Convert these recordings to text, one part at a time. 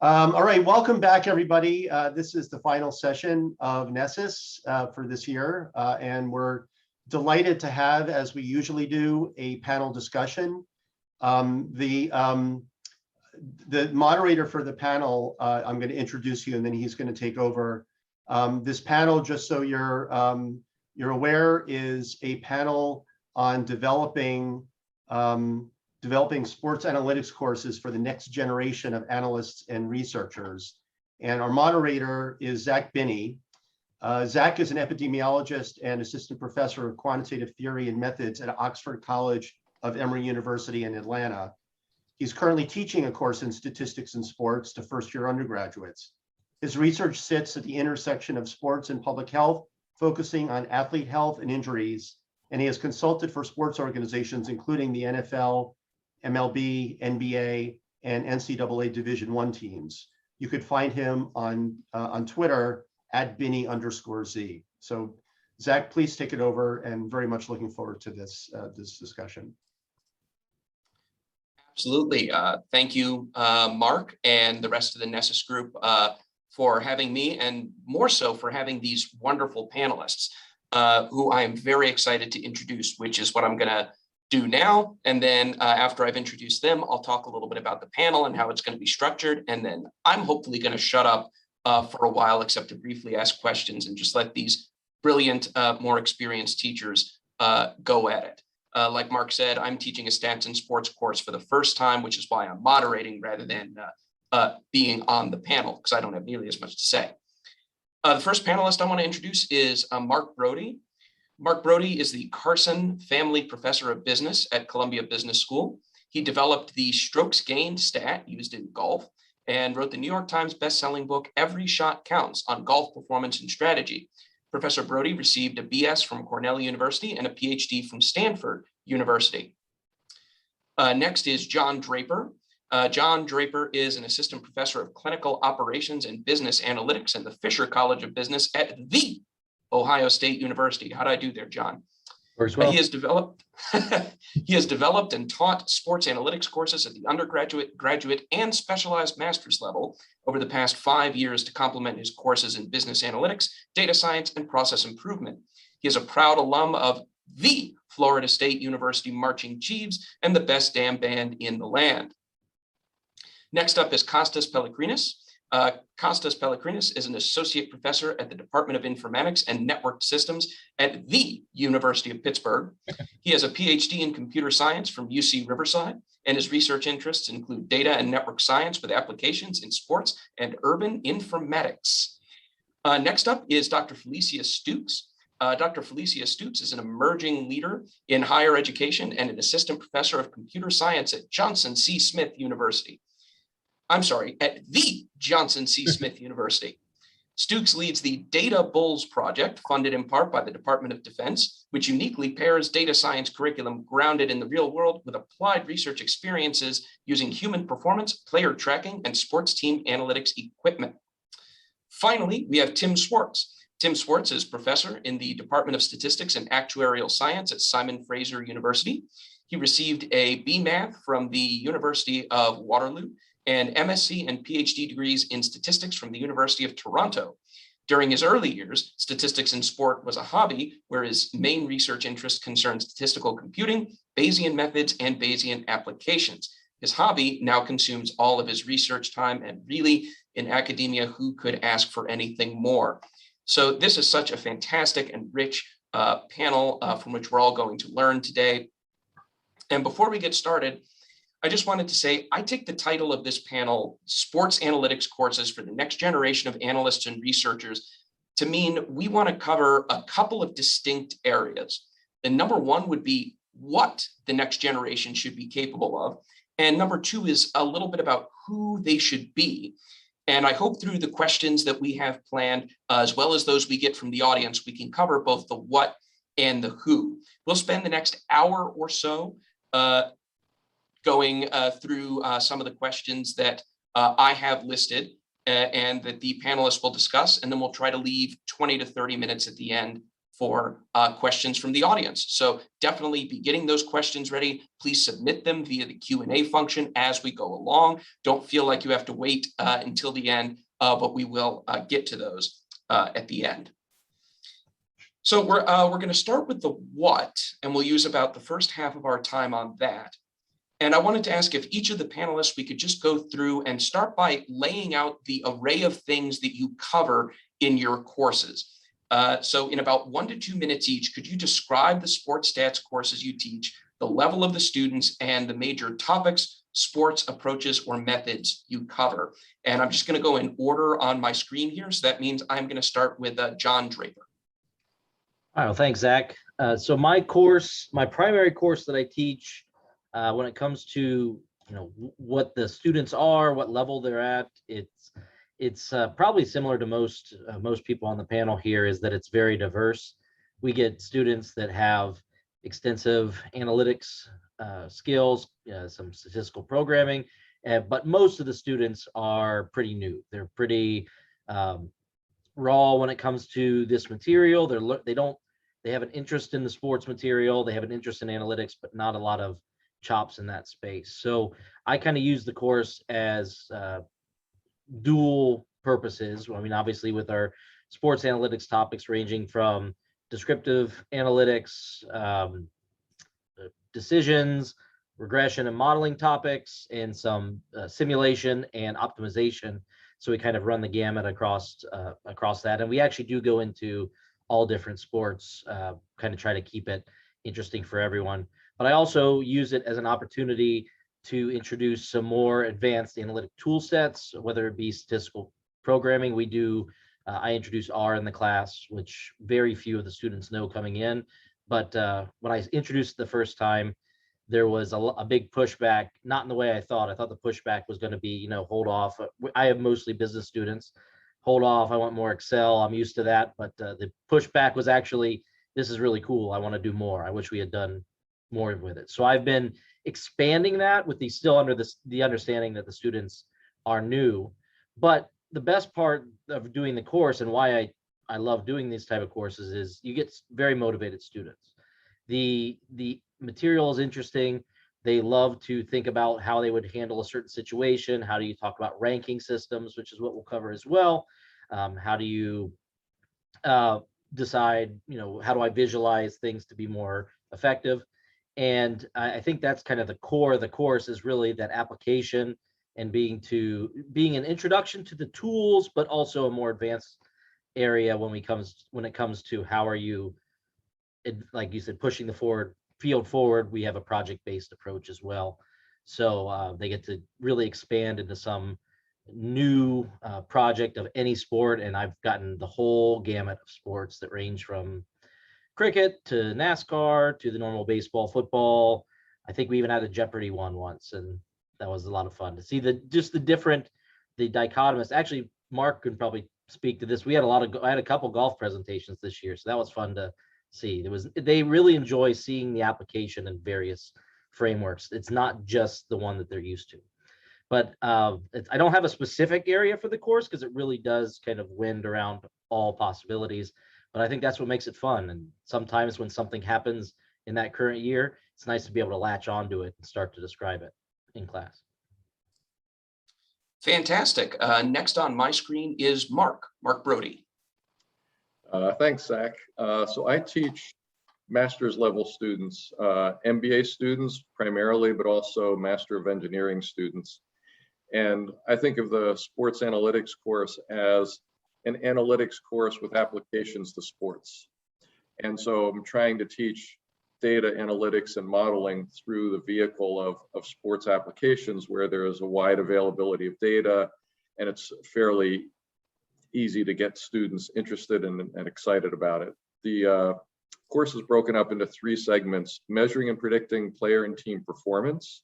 All right, welcome back, everybody. This is the final session of NESSIS for this year, and we're delighted to have, as we usually do, a panel discussion. The moderator for the panel, I'm going to introduce you, and then he's going to take over. This panel, just so you're aware, is a panel on developing sports analytics courses for the next generation of analysts and researchers. And our moderator is Zach Binney. Zach is an epidemiologist and assistant professor of quantitative theory and methods at Oxford College of Emory University in Atlanta. He's currently teaching a course in statistics and sports to first-year undergraduates. His research sits at the intersection of sports and public health, focusing on athlete health and injuries, and he has consulted for sports organizations, including the NFL, MLB, NBA, and NCAA Division I teams. You could find him on Twitter at Binney_Z. So Zach, please take it over, and very much looking forward to this discussion. Absolutely. Thank you, Mark, and the rest of the NESSIS group for having me, and more so for having these wonderful panelists who I am very excited to introduce, which is what I'm going to do now. And then after I've introduced them, I'll talk a little bit about the panel and how it's going to be structured. And then I'm hopefully going to shut up for a while, except to briefly ask questions and just let these brilliant, more experienced teachers go at it. Like Mark said, I'm teaching a stats and sports course for the first time, which is why I'm moderating rather than being on the panel, because I don't have nearly as much to say. The first panelist I want to introduce is Mark Broadie. Mark Broadie is the Carson Family Professor of Business at Columbia Business School. He developed the strokes gained stat used in golf and wrote the New York Times bestselling book, Every Shot Counts, on golf performance and strategy. Professor Broadie received a BS from Cornell University and a PhD from Stanford University. Next is John Draper. John Draper is an assistant professor of clinical operations and business analytics in the Fisher College of Business at the Ohio State University. How'd I do there, John? Well. He has developed and taught sports analytics courses at the undergraduate, graduate, and specialized master's level over the past 5 years to complement his courses in business analytics, data science, and process improvement. He is a proud alum of the Florida State University Marching Chiefs and the best damn band in the land. Next up is Konstantinos Pelechrinis. Konstantinos Pelechrinis is an associate professor at the Department of Informatics and Networked Systems at the University of Pittsburgh. He has a PhD in computer science from UC Riverside, and his research interests include data and network science with applications in sports and urban informatics. Next up is Dr. Felesia Stukes. Dr. Felesia Stukes is an emerging leader in higher education and an assistant professor of computer science at Johnson C. Smith University. I'm sorry, at the Johnson C. Smith University. Stukes leads the Data Bulls project, funded in part by the Department of Defense, which uniquely pairs data science curriculum grounded in the real world with applied research experiences using human performance, player tracking, and sports team analytics equipment. Finally, we have Tim Swartz. Tim Swartz is professor in the Department of Statistics and Actuarial Science at Simon Fraser University. He received a BMath from the University of Waterloo and MSc and PhD degrees in statistics from the University of Toronto. During his early years, statistics in sport was a hobby where his main research interest concerned statistical computing, Bayesian methods, and Bayesian applications. His hobby now consumes all of his research time, and really in academia, who could ask for anything more? So this is such a fantastic and rich panel from which we're all going to learn today. And before we get started, I just wanted to say, I take the title of this panel, Sports Analytics Courses for the Next Generation of Analysts and Researchers, to mean we want to cover a couple of distinct areas. And number one would be what the next generation should be capable of. And number two is a little bit about who they should be. And I hope through the questions that we have planned, as well as those we get from the audience, we can cover both the what and the who. We'll spend the next hour or so going through some of the questions that I have listed and that the panelists will discuss, and then we'll try to leave 20 to 30 minutes at the end for questions from the audience. So definitely be getting those questions ready. Please submit them via the Q&A function as we go along. Don't feel like you have to wait until the end, but we will get to those at the end. So we're going to start with the what, and we'll use about the first half of our time on that. And I wanted to ask if each of the panelists, we could just go through and start by laying out the array of things that you cover in your courses. So in about 1 to 2 minutes each, could you describe the sports stats courses you teach, the level of the students, and the major topics, sports approaches, or methods you cover? And I'm just going to go in order on my screen here. So that means I'm going to start with John Draper. All right, well, thanks, Zach. So my primary course that I teach, when it comes to what the students are, what level they're at, it's probably similar to most people on the panel here, is that it's very diverse. We get students that have extensive analytics skills, some statistical programming, but most of the students are pretty new. They're pretty raw when it comes to this material. They have an interest in the sports material. They have an interest in analytics, but not a lot of chops in that space. So I kind of use the course as dual purposes. I mean, obviously with our sports analytics topics ranging from descriptive analytics, decisions, regression and modeling topics, and some simulation and optimization. So we kind of run the gamut across that. And we actually do go into all different sports, kind of try to keep it interesting for everyone. But I also use it as an opportunity to introduce some more advanced analytic tool sets, whether it be statistical programming. I introduce R in the class, which very few of the students know coming in. But when I introduced it the first time, there was a big pushback, not in the way I thought. I thought the pushback was going to be, hold off. I have mostly business students. Hold off, I want more Excel. I'm used to that. But the pushback was actually, this is really cool. I want to do more. I wish we had done more with it. So I've been expanding that with still under the understanding that the students are new. But the best part of doing the course, and why I love doing these type of courses, is you get very motivated students. The material is interesting. They love to think about how they would handle a certain situation. How do you talk about ranking systems, which is what we'll cover as well. How do you decide, how do I visualize things to be more effective? And I think that's kind of the core of the course, is really that application and being an introduction to the tools, but also a more advanced area when it comes to how are you, like you said, pushing the field forward. We have a project-based approach as well. So they get to really expand into some new project of any sport. And I've gotten the whole gamut of sports that range from cricket to NASCAR to the normal baseball, football. I think we even had a Jeopardy one once, and that was a lot of fun to see the dichotomous. Actually, Mark could probably speak to this. I had a couple golf presentations this year, so that was fun to see. They really enjoy seeing the application in various frameworks. It's not just the one that they're used to. But I don't have a specific area for the course because it really does kind of wind around all possibilities. But I think that's what makes it fun. And sometimes when something happens in that current year, it's nice to be able to latch onto it and start to describe it in class. Fantastic. Next on my screen is Mark Broadie. Thanks, Zach. So I teach master's level students, MBA students primarily, but also Master of Engineering students. And I think of the sports analytics course as an analytics course with applications to sports. And so I'm trying to teach data analytics and modeling through the vehicle of sports applications, where there is a wide availability of data, and it's fairly easy to get students interested and excited about it. The course is broken up into 3 segments: measuring and predicting player and team performance,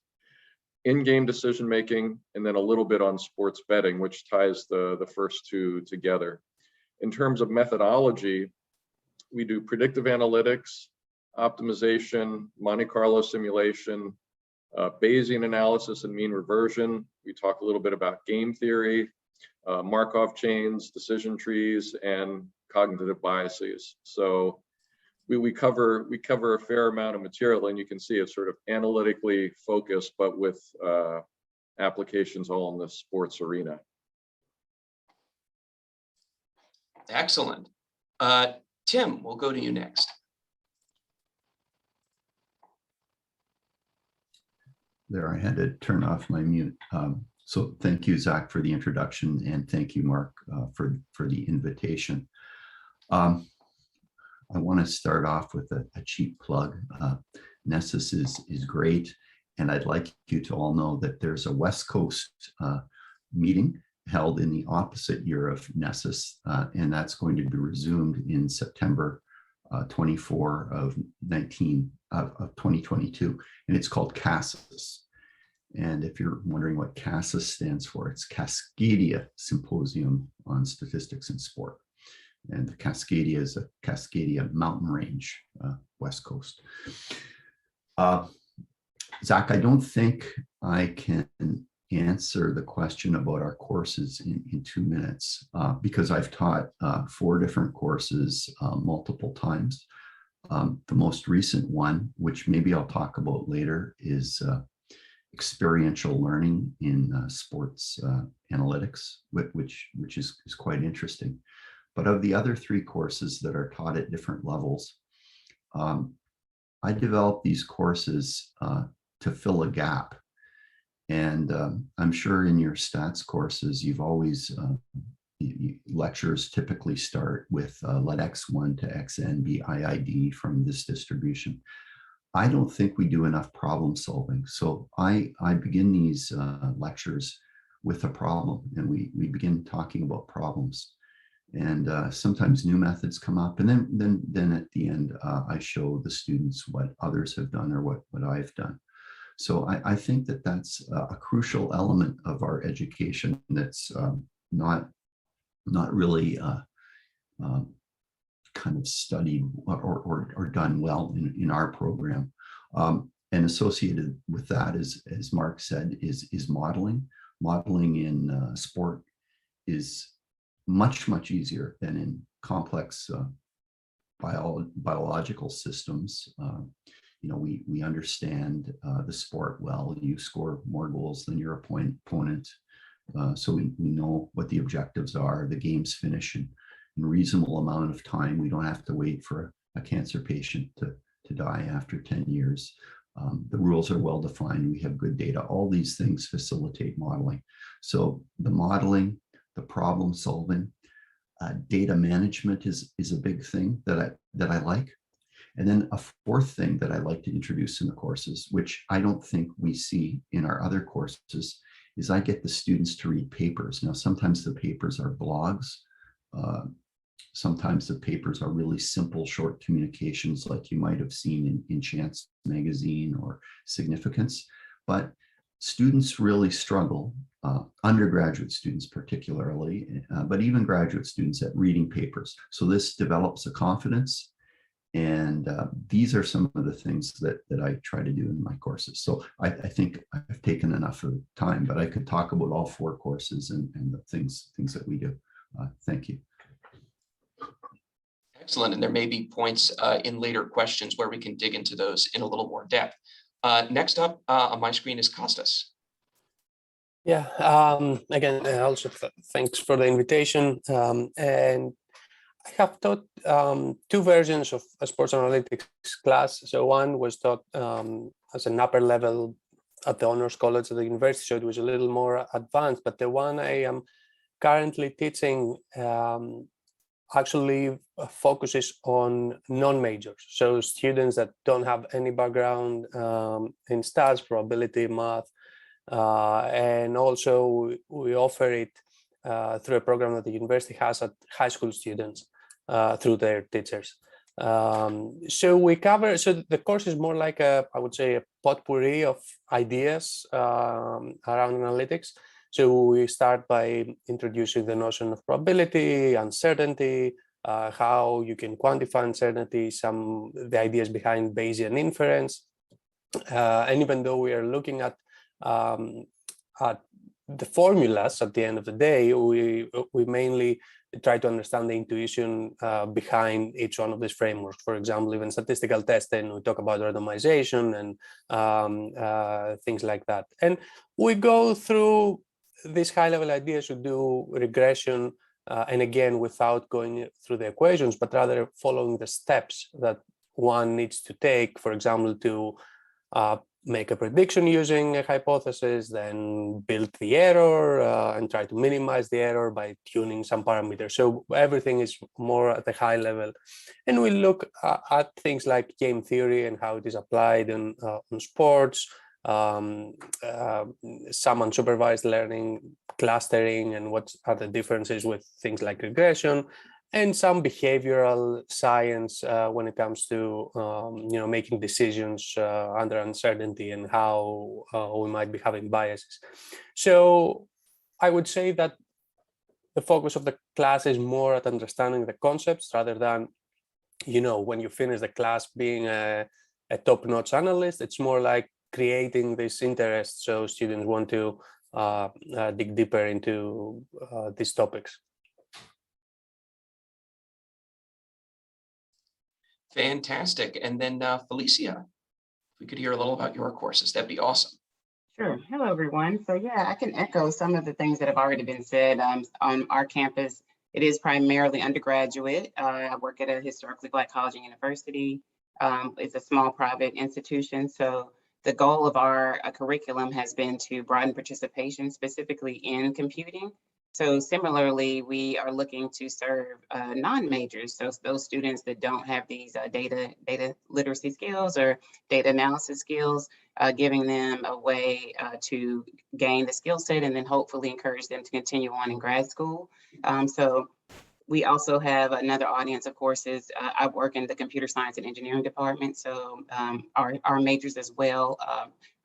in-game decision making, and then a little bit on sports betting, which ties the first 2 together. In terms of methodology, we do predictive analytics, optimization, Monte Carlo simulation, Bayesian analysis and mean reversion. We talk a little bit about game theory, Markov chains, decision trees, and cognitive biases. So we cover a fair amount of material, and you can see it's sort of analytically focused, but with applications all in the sports arena. Excellent. Tim, we'll go to you next. There, I had to turn off my mute. So thank you, Zach, for the introduction, and thank you, Mark, for the invitation. I want to start off with a cheap plug. NESSIS is great, and I'd like you to all know that there's a West Coast meeting held in the opposite year of NESSIS, and that's going to be resumed in September 24 of 2022, and it's called CASSIS. And if you're wondering what CASSIS stands for, it's Cascadia Symposium on Statistics in Sport. And the Cascadia is a Cascadia mountain range, West Coast. Zach, I don't think I can answer the question about our courses in 2 minutes because I've taught 4 different courses multiple times. The most recent one, which maybe I'll talk about later, is experiential learning in sports analytics, which is quite interesting. But of the other 3 courses that are taught at different levels, I developed these courses to fill a gap. And I'm sure in your stats courses, you've always, lectures typically start with let x1 to xn be IID from this distribution. I don't think we do enough problem solving. So I begin these lectures with a problem, and we begin talking about problems. And sometimes new methods come up, and then at the end, I show the students what others have done or what I've done. So I think that that's a crucial element of our education that's not really kind of studied or done well in our program. And associated with that is, as Mark said, is modeling. Modeling in sport is much easier than in complex biological systems. We understand the sport well. You score more goals than your opponent. So we know what the objectives are. The games finish in reasonable amount of time. We don't have to wait for a cancer patient to die after 10 years. The rules are well defined. We have good data. All these things facilitate modeling. So the modeling, the problem solving, data management is a big thing that I like. And then a 4th thing that I like to introduce in the courses, which I don't think we see in our other courses, is I get the students to read papers. Now, sometimes the papers are blogs. Sometimes the papers are really simple, short communications like you might have seen in Chance magazine or Significance. But students really struggle, undergraduate students particularly, but even graduate students at reading papers. So this develops a confidence. And these are some of the things that I try to do in my courses. So I think I've taken enough of time, but I could talk about all 4 courses and the things that we do. Thank you. Excellent. And there may be points in later questions where we can dig into those in a little more depth. Next up on my screen is Kostas. Yeah, again, also thanks for the invitation. And I have taught 2 versions of a sports analytics class. So one was taught as an upper level at the honors college at the university, so it was a little more advanced. But the one I am currently teaching actually focuses on non-majors. So students that don't have any background in stats, probability, math, and also we offer it through a program that the university has at high school students through their teachers. So the course is more like I would say a potpourri of ideas around analytics. So we start by introducing the notion of probability, uncertainty, how you can quantify uncertainty, the ideas behind Bayesian inference. And even though we are looking at the formulas at the end of the day, we mainly try to understand the intuition behind each one of these frameworks. For example, even statistical testing, we talk about randomization and things like that. And we go through these high-level ideas to do regression, and again, without going through the equations, but rather following the steps that one needs to take, for example, to make a prediction using a hypothesis, then build the error and try to minimize the error by tuning some parameters. So everything is more at a high level. And we look at things like game theory and how it is applied on sports, some unsupervised learning, clustering, and what are the differences with things like regression, and some behavioral science when it comes to making decisions under uncertainty and how we might be having biases. So I would say that the focus of the class is more at understanding the concepts rather than, when you finish the class being a top-notch analyst. It's more like creating this interest so students want to dig deeper into these topics. Fantastic. And then Felesia, if we could hear a little about your courses, that'd be awesome. Sure. Hello, everyone. So yeah, I can echo some of the things that have already been said. On our campus, it is primarily undergraduate. I work at a historically Black college and university. It's a small private institution. So the goal of our curriculum has been to broaden participation specifically in computing. So similarly, we are looking to serve non-majors, so those students that don't have these data literacy skills or data analysis skills, giving them a way to gain the skill set and then hopefully encourage them to continue on in grad school. So we also have another audience of courses. I work in the computer science and engineering department, so our majors as well.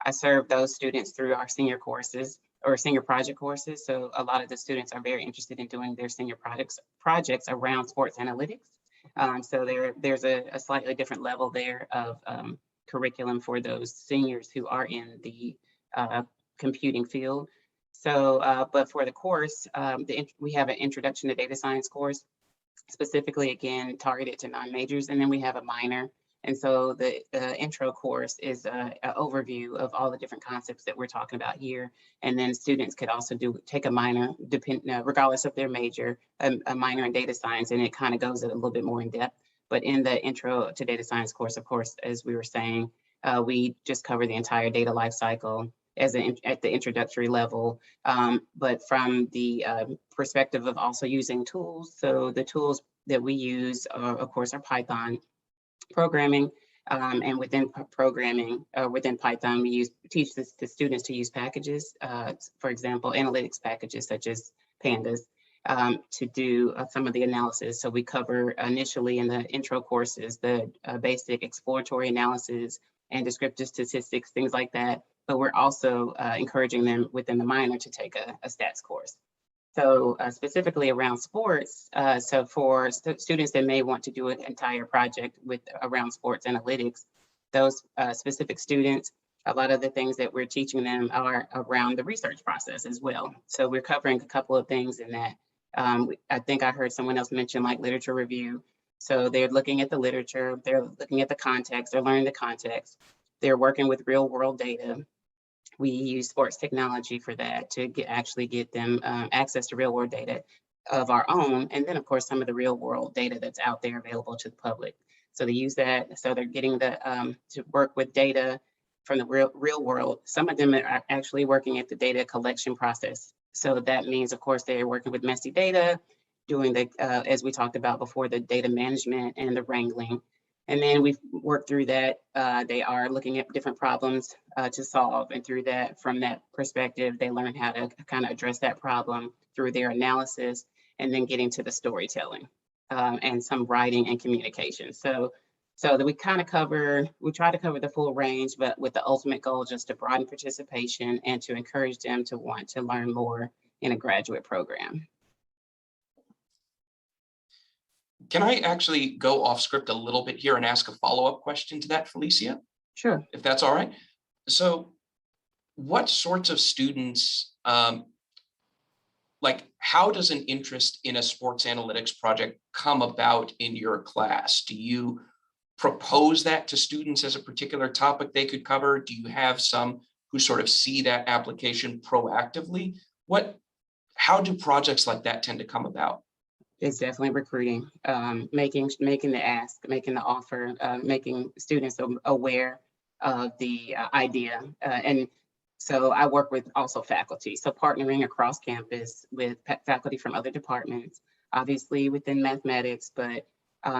I serve those students through our senior courses or senior project courses. So a lot of the students are very interested in doing their senior projects around sports analytics. So there's a slightly different level there of curriculum for those seniors who are in the computing field. So, but for the course, we have an introduction to data science course, specifically again targeted to non-majors, and then we have a minor. And so the intro course is an overview of all the different concepts that we're talking about here. And then students could also take a minor, regardless of their major, a minor in data science, and it kind of goes a little bit more in depth. But in the intro to data science course, of course, as we were saying, we just cover the entire data lifecycle at the introductory level, but from the perspective of also using tools. So the tools that we use, of course, are Python programming, and within programming, within Python, we teach the students to use packages, for example, analytics packages such as pandas, to do some of the analysis. So we cover initially in the intro courses, the basic exploratory analysis and descriptive statistics, things like that. But we're also encouraging them within the minor to take a stats course. So specifically around sports, so for students that may want to do an entire project around sports analytics, those specific students, a lot of the things that we're teaching them are around the research process as well. So we're covering a couple of things in that. I think I heard someone else mention like literature review. So they're looking at the literature, they're looking at the context, they're learning the context, they're working with real world data. We use sports technology for that to actually get them access to real world data of our own. And then of course, some of the real world data that's out there available to the public. So they use that. So they're getting to work with data from the real world. Some of them are actually working at the data collection process. So that means, of course, they're working with messy data, doing the, as we talked about before, the data management and the wrangling. And then we've worked through that. They are looking at different problems to solve. And through that, from that perspective, they learn how to kind of address that problem through their analysis and then getting to the storytelling and some writing and communication. So that we try to cover the full range, but with the ultimate goal just to broaden participation and to encourage them to want to learn more in a graduate program. Can I actually go off script a little bit here and ask a follow-up question to that, Felesia? Sure. If that's all right. So what sorts of students like, how does an interest in a sports analytics project come about in your class? Do you propose that to students as a particular topic they could cover? Do you have some who sort of see that application proactively? How do projects like that tend to come about? It's definitely recruiting, making the ask, making the offer, making students aware of the idea. And so I work with also faculty. So partnering across campus with faculty from other departments, obviously within mathematics, but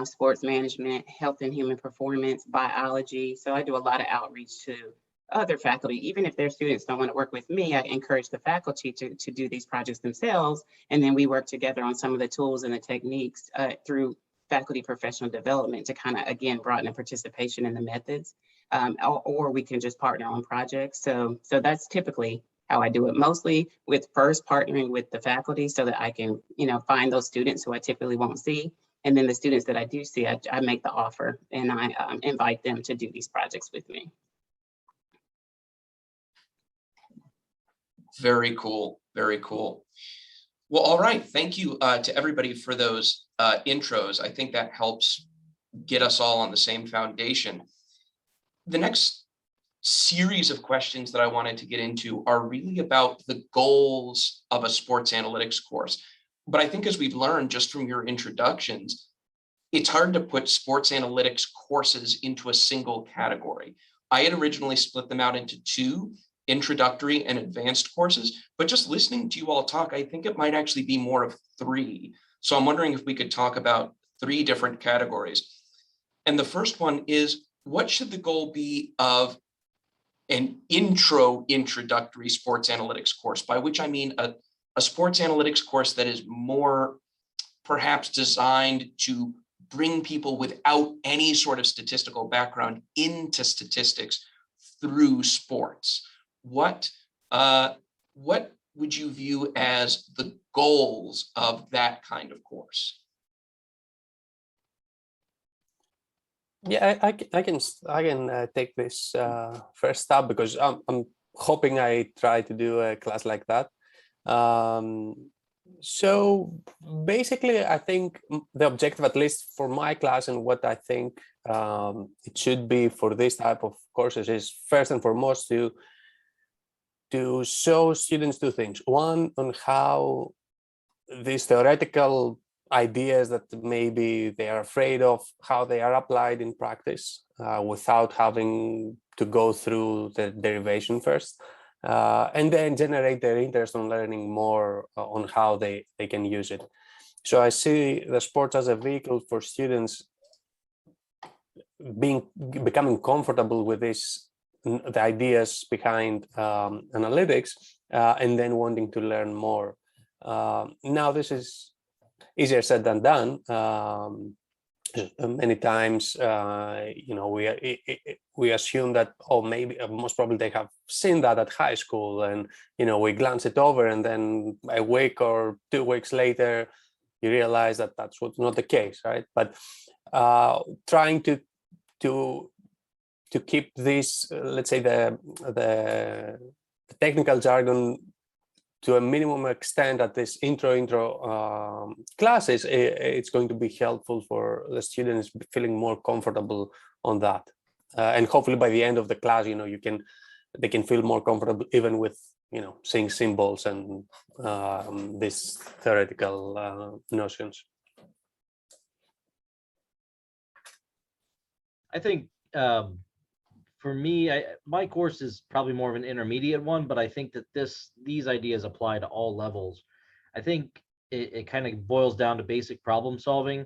sports management, health and human performance, biology. So I do a lot of outreach to other faculty. Even if their students don't want to work with me, I encourage the faculty to do these projects themselves. And then we work together on some of the tools and the techniques through faculty professional development to kind of, again, broaden the participation in the methods. Or we can just partner on projects. So that's typically how I do it, mostly with first partnering with the faculty so that I can, find those students who I typically won't see. And then the students that I do see, I make the offer and I invite them to do these projects with me. Very cool. Very cool. Well, all right. Thank you to everybody for those intros. I think that helps get us all on the same foundation. The next series of questions that I wanted to get into are really about the goals of a sports analytics course. But I think as we've learned just from your introductions, it's hard to put sports analytics courses into a single category. I had originally split them out into two, introductory and advanced courses, but just listening to you all talk, I think it might actually be more of three. So I'm wondering if we could talk about three different categories. And the first one is, what should the goal be of an introductory sports analytics course, by which I mean a sports analytics course that is more perhaps designed to bring people without any sort of statistical background into statistics through sports. What would you view as the goals of that kind of course? Yeah, I can take this first up because I'm hoping I try to do a class like that. So basically, I think the objective, at least for my class, and what I think it should be for this type of courses, is first and foremost to show students two things. One, on how these theoretical ideas that maybe they are afraid of, how they are applied in practice without having to go through the derivation first, and then generate their interest in learning more on how they can use it. So I see the sports as a vehicle for students becoming comfortable with the ideas behind analytics, and then wanting to learn more. Now, this is easier said than done. Many times, we assume that, maybe most probably they have seen that at high school, and we glance it over, and then a week or 2 weeks later, you realize that that's what's not the case, right? But trying to keep this, let's say, the technical jargon to a minimum extent at this intro classes, it's going to be helpful for the students feeling more comfortable on that. And hopefully by the end of the class, they can feel more comfortable even with, seeing symbols and these theoretical notions. I think for me, my course is probably more of an intermediate one, but I think that these ideas apply to all levels. I think it kind of boils down to basic problem solving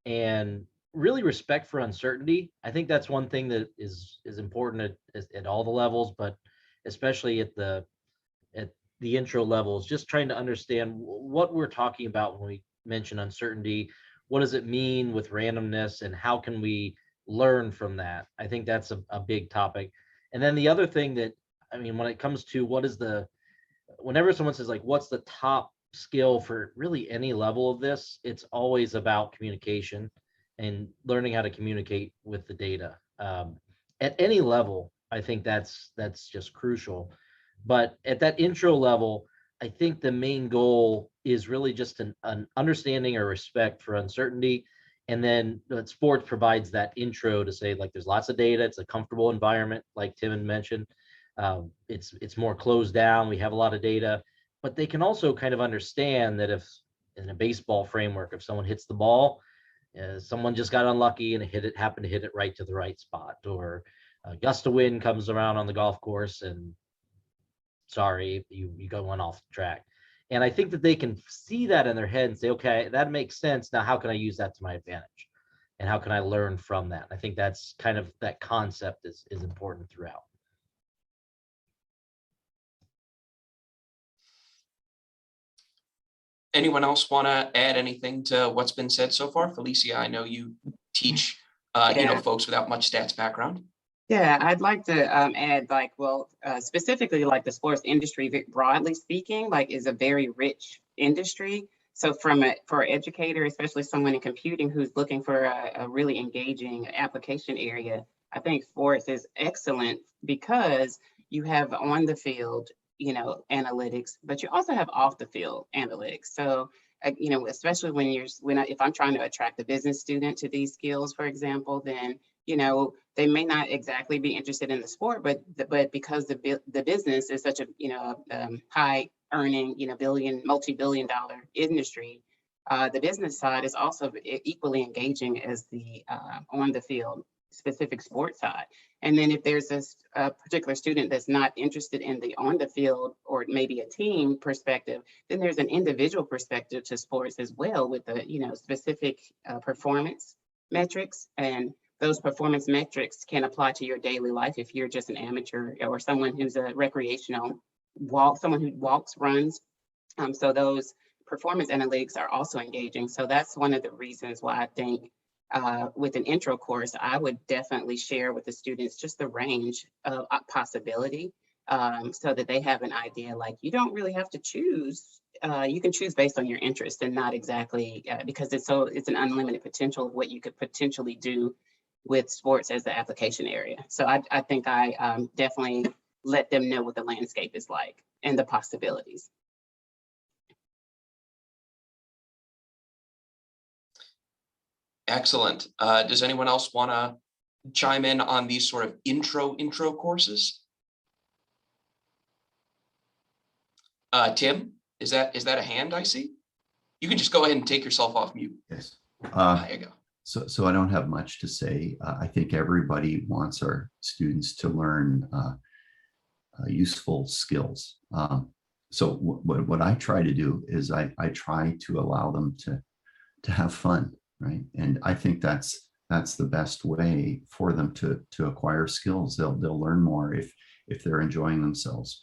and really respect for uncertainty. I think that's one thing that is important at all the levels, but especially at the intro levels, just trying to understand what we're talking about when we mention uncertainty. What does it mean with randomness, and how can we learn from that? I think that's a big topic. And then the other thing that, when it comes to whenever someone says, like, what's the top skill for really any level of this, it's always about communication and learning how to communicate with the data. At any level, I think that's just crucial. But at that intro level, I think the main goal is really just an understanding or respect for uncertainty. And then sports provides that intro to say, like, there's lots of data. It's a comfortable environment, like Tim had mentioned. It's more closed down. We have a lot of data, but they can also kind of understand that if in a baseball framework, if someone hits the ball, someone just got unlucky and happened to hit it right to the right spot, or a gust of wind comes around on the golf course and sorry, you go one off the track. And I think that they can see that in their head and say, okay, that makes sense. Now, how can I use that to my advantage? And how can I learn from that? I think that's kind of that concept is important throughout. Anyone else want to add anything to what's been said so far? Felesia, I know you teach, folks without much stats background. Yeah, I'd like to add, like, specifically, like, the sports industry, broadly speaking, like, is a very rich industry. So for an educator, especially someone in computing who's looking for a really engaging application area, I think sports is excellent because you have on the field, analytics, but you also have off the field analytics. So, especially if I'm trying to attract a business student to these skills, for example, then they may not exactly be interested in the sport, but because the business is such a high earning multi-billion dollar industry, the business side is also equally engaging as the on the field specific sports side. And then if there's a particular student that's not interested in the on the field or maybe a team perspective, then there's an individual perspective to sports as well with the specific performance metrics, and those performance metrics can apply to your daily life if you're just an amateur or someone who's a recreational someone who walks, runs. So those performance analytics are also engaging. So that's one of the reasons why I think with an intro course, I would definitely share with the students just the range of possibility so that they have an idea, like, you don't really have to choose. You can choose based on your interest and not exactly because it's an unlimited potential of what you could potentially do with sports as the application area. So I think I definitely let them know what the landscape is like and the possibilities. Excellent. Does anyone else want to chime in on these sort of intro courses? Tim, is that a hand I see? You can just go ahead and take yourself off mute. Yes. There you go. So I don't have much to say. I think everybody wants our students to learn useful skills. So what I try to do is I try to allow them to have fun, right? And I think that's the best way for them to acquire skills. They'll learn more if they're enjoying themselves.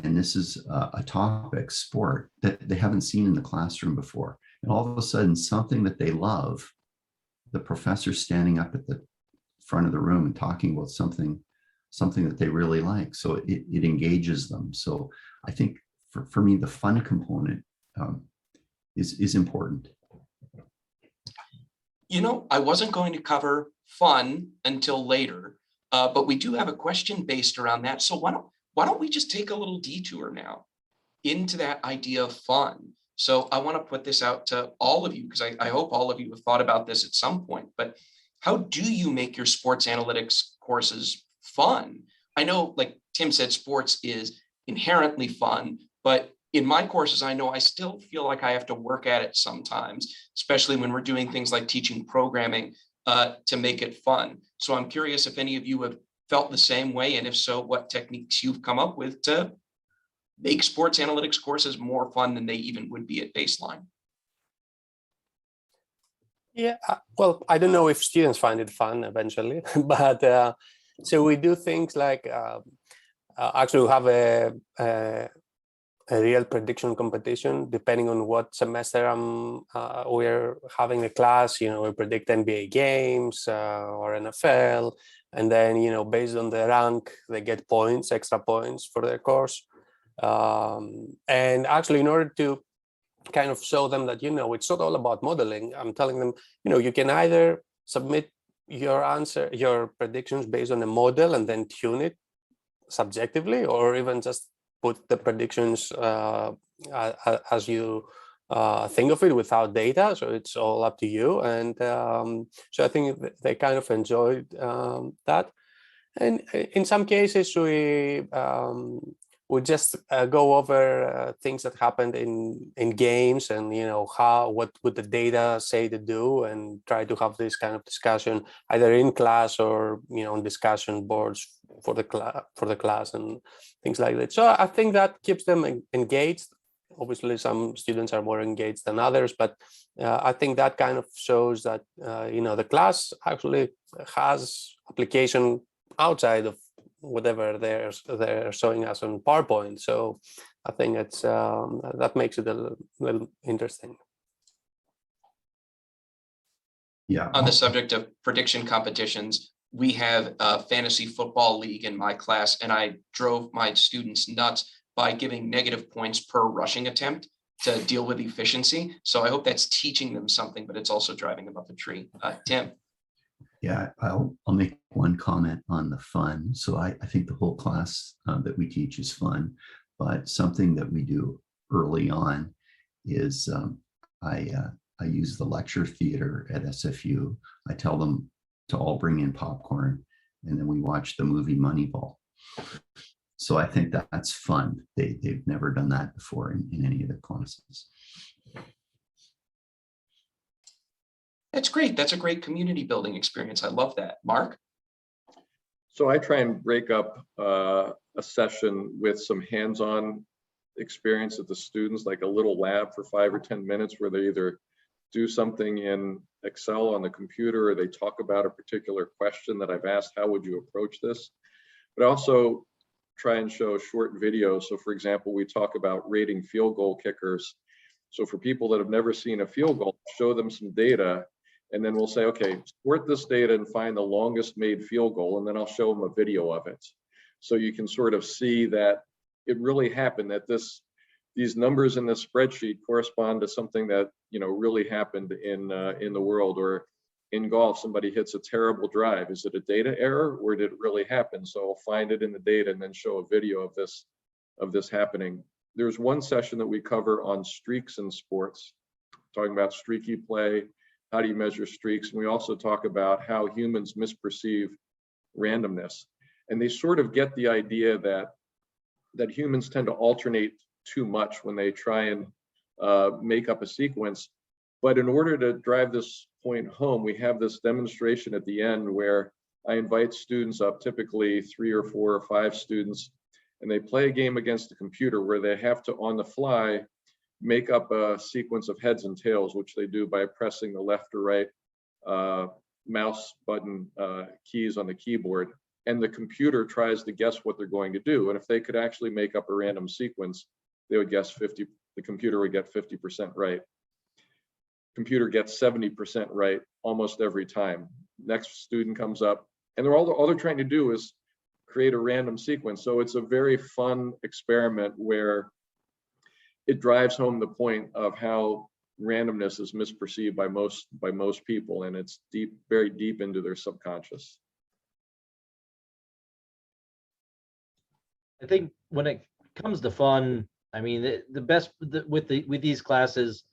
And this is a topic, sport, that they haven't seen in the classroom before. And all of a sudden, something that they love, the professor standing up at the front of the room and talking about something that they really like. So it engages them. So I think for me, the fun component is important. I wasn't going to cover fun until later, but we do have a question based around that. So why don't we just take a little detour now into that idea of fun? So I want to put this out to all of you, because I hope all of you have thought about this at some point, but how do you make your sports analytics courses fun? I know, like Tim said, sports is inherently fun, but in my courses, I know I still feel like I have to work at it sometimes, especially when we're doing things like teaching programming to make it fun. So I'm curious if any of you have felt the same way, and if so, what techniques you've come up with to make sports analytics courses more fun than they even would be at baseline. Yeah, well, I don't know if students find it fun eventually, but so we do things like actually we have a real prediction competition depending on what semester we're having a class. We predict NBA games or NFL, and then based on the rank they get extra points for their course. And actually, in order to kind of show them that it's not all about modeling, I'm telling them you can either submit your predictions based on a model and then tune it subjectively, or even just put the predictions as you think of it without data. So it's all up to you. And so I think they kind of enjoyed that. And in some cases, we just go over things that happened in games, and what would the data say to do, and try to have this kind of discussion either in class or on discussion boards for the class and things like that. So I think that keeps them engaged. Obviously, some students are more engaged than others, but I think that kind of shows that the class actually has application outside of whatever they're showing us on PowerPoint. So I think it's that makes it a little interesting. Yeah. On the subject of prediction competitions, we have a fantasy football league in my class, and I drove my students nuts by giving negative points per rushing attempt to deal with efficiency. So I hope that's teaching them something, but it's also driving them up a tree. Tim. Yeah, I'll make one comment on the fun. So I think the whole class that we teach is fun, but something that we do early on is I use the lecture theater at SFU. I tell them to all bring in popcorn, and then we watch the movie Moneyball. So I think that's fun. They've never done that before in any of the classes. That's great. That's a great community building experience. I love that. Mark? So I try and break up a session with some hands-on experience with the students, like a little lab for 5 or 10 minutes where they either do something in Excel on the computer, or they talk about a particular question that I've asked, how would you approach this? But also try and show short videos. So for example, we talk about rating field goal kickers. So for people that have never seen a field goal, show them some data, and then we'll say, okay, sort this data and find the longest made field goal, and then I'll show them a video of it. So you can sort of see that it really happened, that these numbers in this spreadsheet correspond to something that really happened in the world. Or in golf, somebody hits a terrible drive. Is it a data error, or did it really happen? So I'll find it in the data and then show a video of this happening. There's one session that we cover on streaks in sports, talking about streaky play. How do you measure streaks? And we also talk about how humans misperceive randomness. And they sort of get the idea that humans tend to alternate too much when they try and make up a sequence. But in order to drive this point home, we have this demonstration at the end where I invite students up, typically 3 or 4 or 5 students, and they play a game against the computer where they have to, on the fly, make up a sequence of heads and tails, which they do by pressing the left or right mouse button keys on the keyboard. And the computer tries to guess what they're going to do. And if they could actually make up a random sequence, they would guess the computer would get 50% right. Computer gets 70% right almost every time. Next student comes up, and all they're trying to do is create a random sequence. So it's a very fun experiment where it drives home the point of how randomness is misperceived by most people, and it's very deep into their subconscious. I think when it comes to fun, I mean, the best with these classes,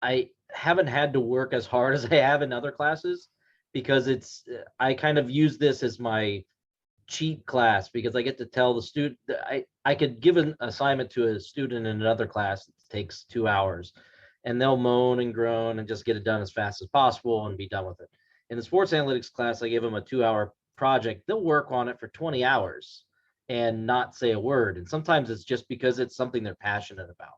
I haven't had to work as hard as I have in other classes, because I kind of use this as my cheat class, because I get to tell the student that I could give an assignment to a student in another class that takes 2 hours, and they'll moan and groan and just get it done as fast as possible and be done with it. In the sports analytics class, I give them a 2-hour project. They'll work on it for 20 hours and not say a word. And sometimes it's just because it's something they're passionate about.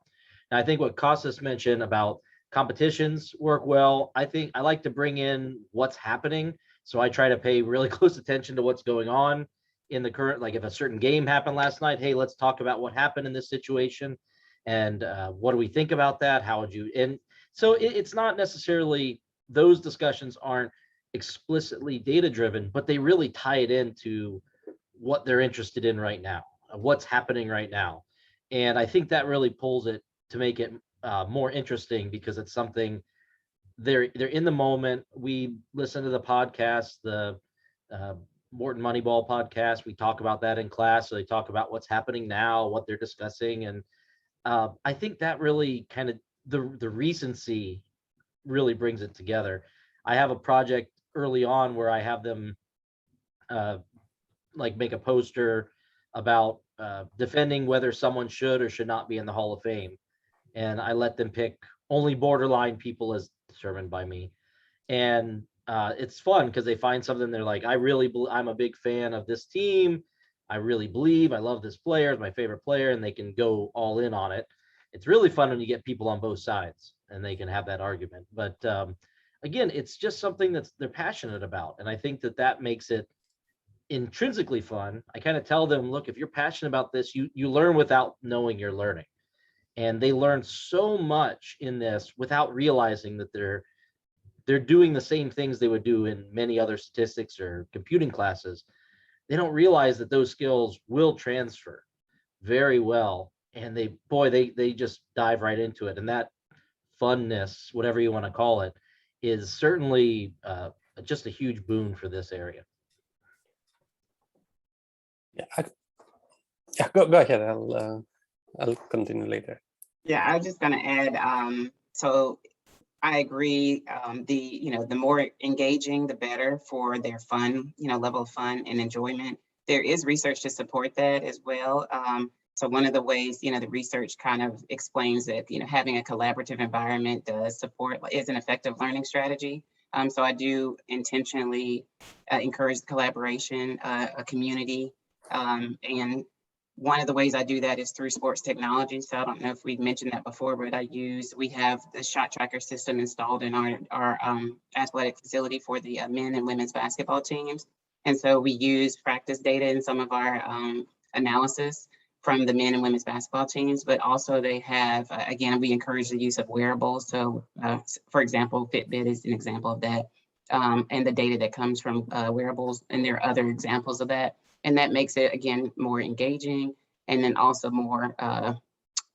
And I think what Kostas mentioned about competitions work well. I think I like to bring in what's happening. So I try to pay really close attention to what's going on in the current, like if a certain game happened last night, hey, let's talk about what happened in this situation. And what do we think about that? How would you, and so it's not necessarily, those discussions aren't explicitly data driven, but they really tie it into what they're interested in right now, what's happening right now. And I think that really pulls it to make it more interesting, because it's something they're in the moment. We listen to the podcast, the Morton Moneyball podcast. We talk about that in class. So they talk about what's happening now, what they're discussing. And I think that really kind of the recency really brings it together. I have a project early on where I have them like make a poster about defending whether someone should or should not be in the Hall of Fame. And I let them pick only borderline people as determined by me. And it's fun because they find something they're like, I'm a big fan of this team. I really believe, I love this player, it's my favorite player, and they can go all in on it. It's really fun when you get people on both sides and they can have that argument. But again, it's just something they're passionate about. And I think that makes it intrinsically fun. I kind of tell them, look, if you're passionate about this, you learn without knowing you're learning. And they learn so much in this without realizing that they're doing the same things they would do in many other statistics or computing classes. They don't realize that those skills will transfer very well. And they just dive right into it. And that funness, whatever you want to call it, is certainly just a huge boon for this area. Yeah, go ahead. I'll continue later. Yeah, I was just going to add, so I agree. The more engaging, the better for their fun, level of fun and enjoyment. There is research to support that as well. So one of the ways, the research kind of explains that, having a collaborative environment is an effective learning strategy. So I do intentionally encourage collaboration, a community. And one of the ways I do that is through sports technology. So I don't know if we've mentioned that before, but we have the shot tracker system installed in our athletic facility for the men and women's basketball teams. And so we use practice data in some of our analysis from the men and women's basketball teams, but also they have, again, we encourage the use of wearables. So for example, Fitbit is an example of that. And the data that comes from wearables, and there are other examples of that. And that makes it, again, more engaging and then also more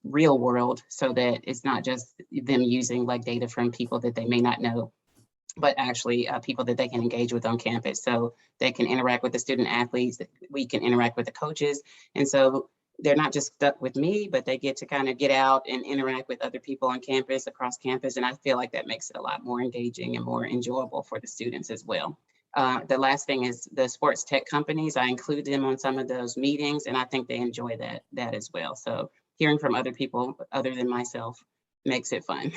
real world, so that it's not just them using like data from people that they may not know, but actually people that they can engage with on campus. So they can interact with the student athletes, we can interact with the coaches. And so they're not just stuck with me, but they get to kind of get out and interact with other people on campus, across campus. And I feel like that makes it a lot more engaging and more enjoyable for the students as well. The last thing is the sports tech companies. I include them on some of those meetings, and I think they enjoy that as well. So hearing from other people other than myself makes it fun.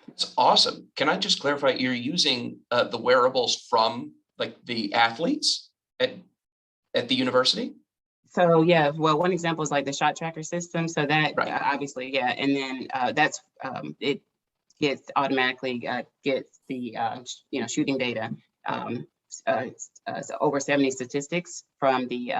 It's awesome. Can I just clarify, you're using the wearables from like the athletes at the university? So yeah, well, one example is like the shot tracker system. So that Right. Obviously, yeah, and then that's it gets automatically gets the shooting data, so over 70 statistics from the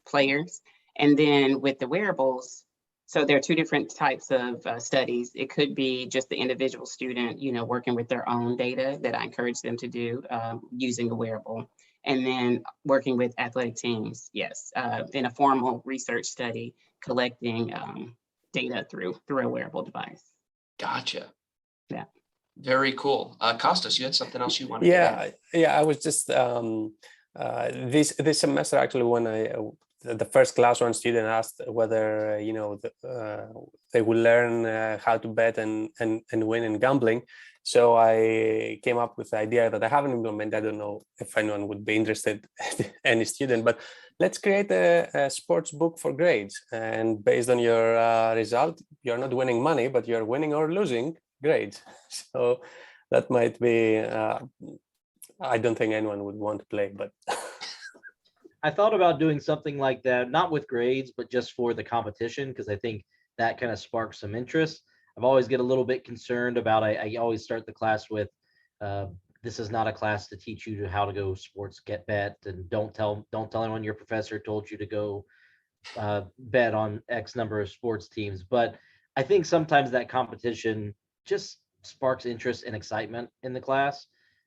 players, and then with the wearables. So there are two different types of studies. It could be just the individual student, working with their own data that I encourage them to do using a wearable. And then working with athletic teams, yes, in a formal research study, collecting data through a wearable device. Gotcha. Yeah. Very cool. Kostas, you had something else you wanted to add? Yeah. I was just this semester actually, when the first class, one student asked whether they would learn how to bet and win in gambling. So I came up with the idea that I haven't implemented. I don't know if anyone would be interested, any student, but let's create a sports book for grades. And based on your result, you're not winning money, but you're winning or losing grades. So that might be, I don't think anyone would want to play, but. I thought about doing something like that, not with grades, but just for the competition, because I think that kind of sparks some interest. I've always get a little bit concerned about, I always start the class with, this is not a class to teach you how to go sports get bet, and don't tell anyone your professor told you to go bet on X number of sports teams. But I think sometimes that competition just sparks interest and excitement in the class.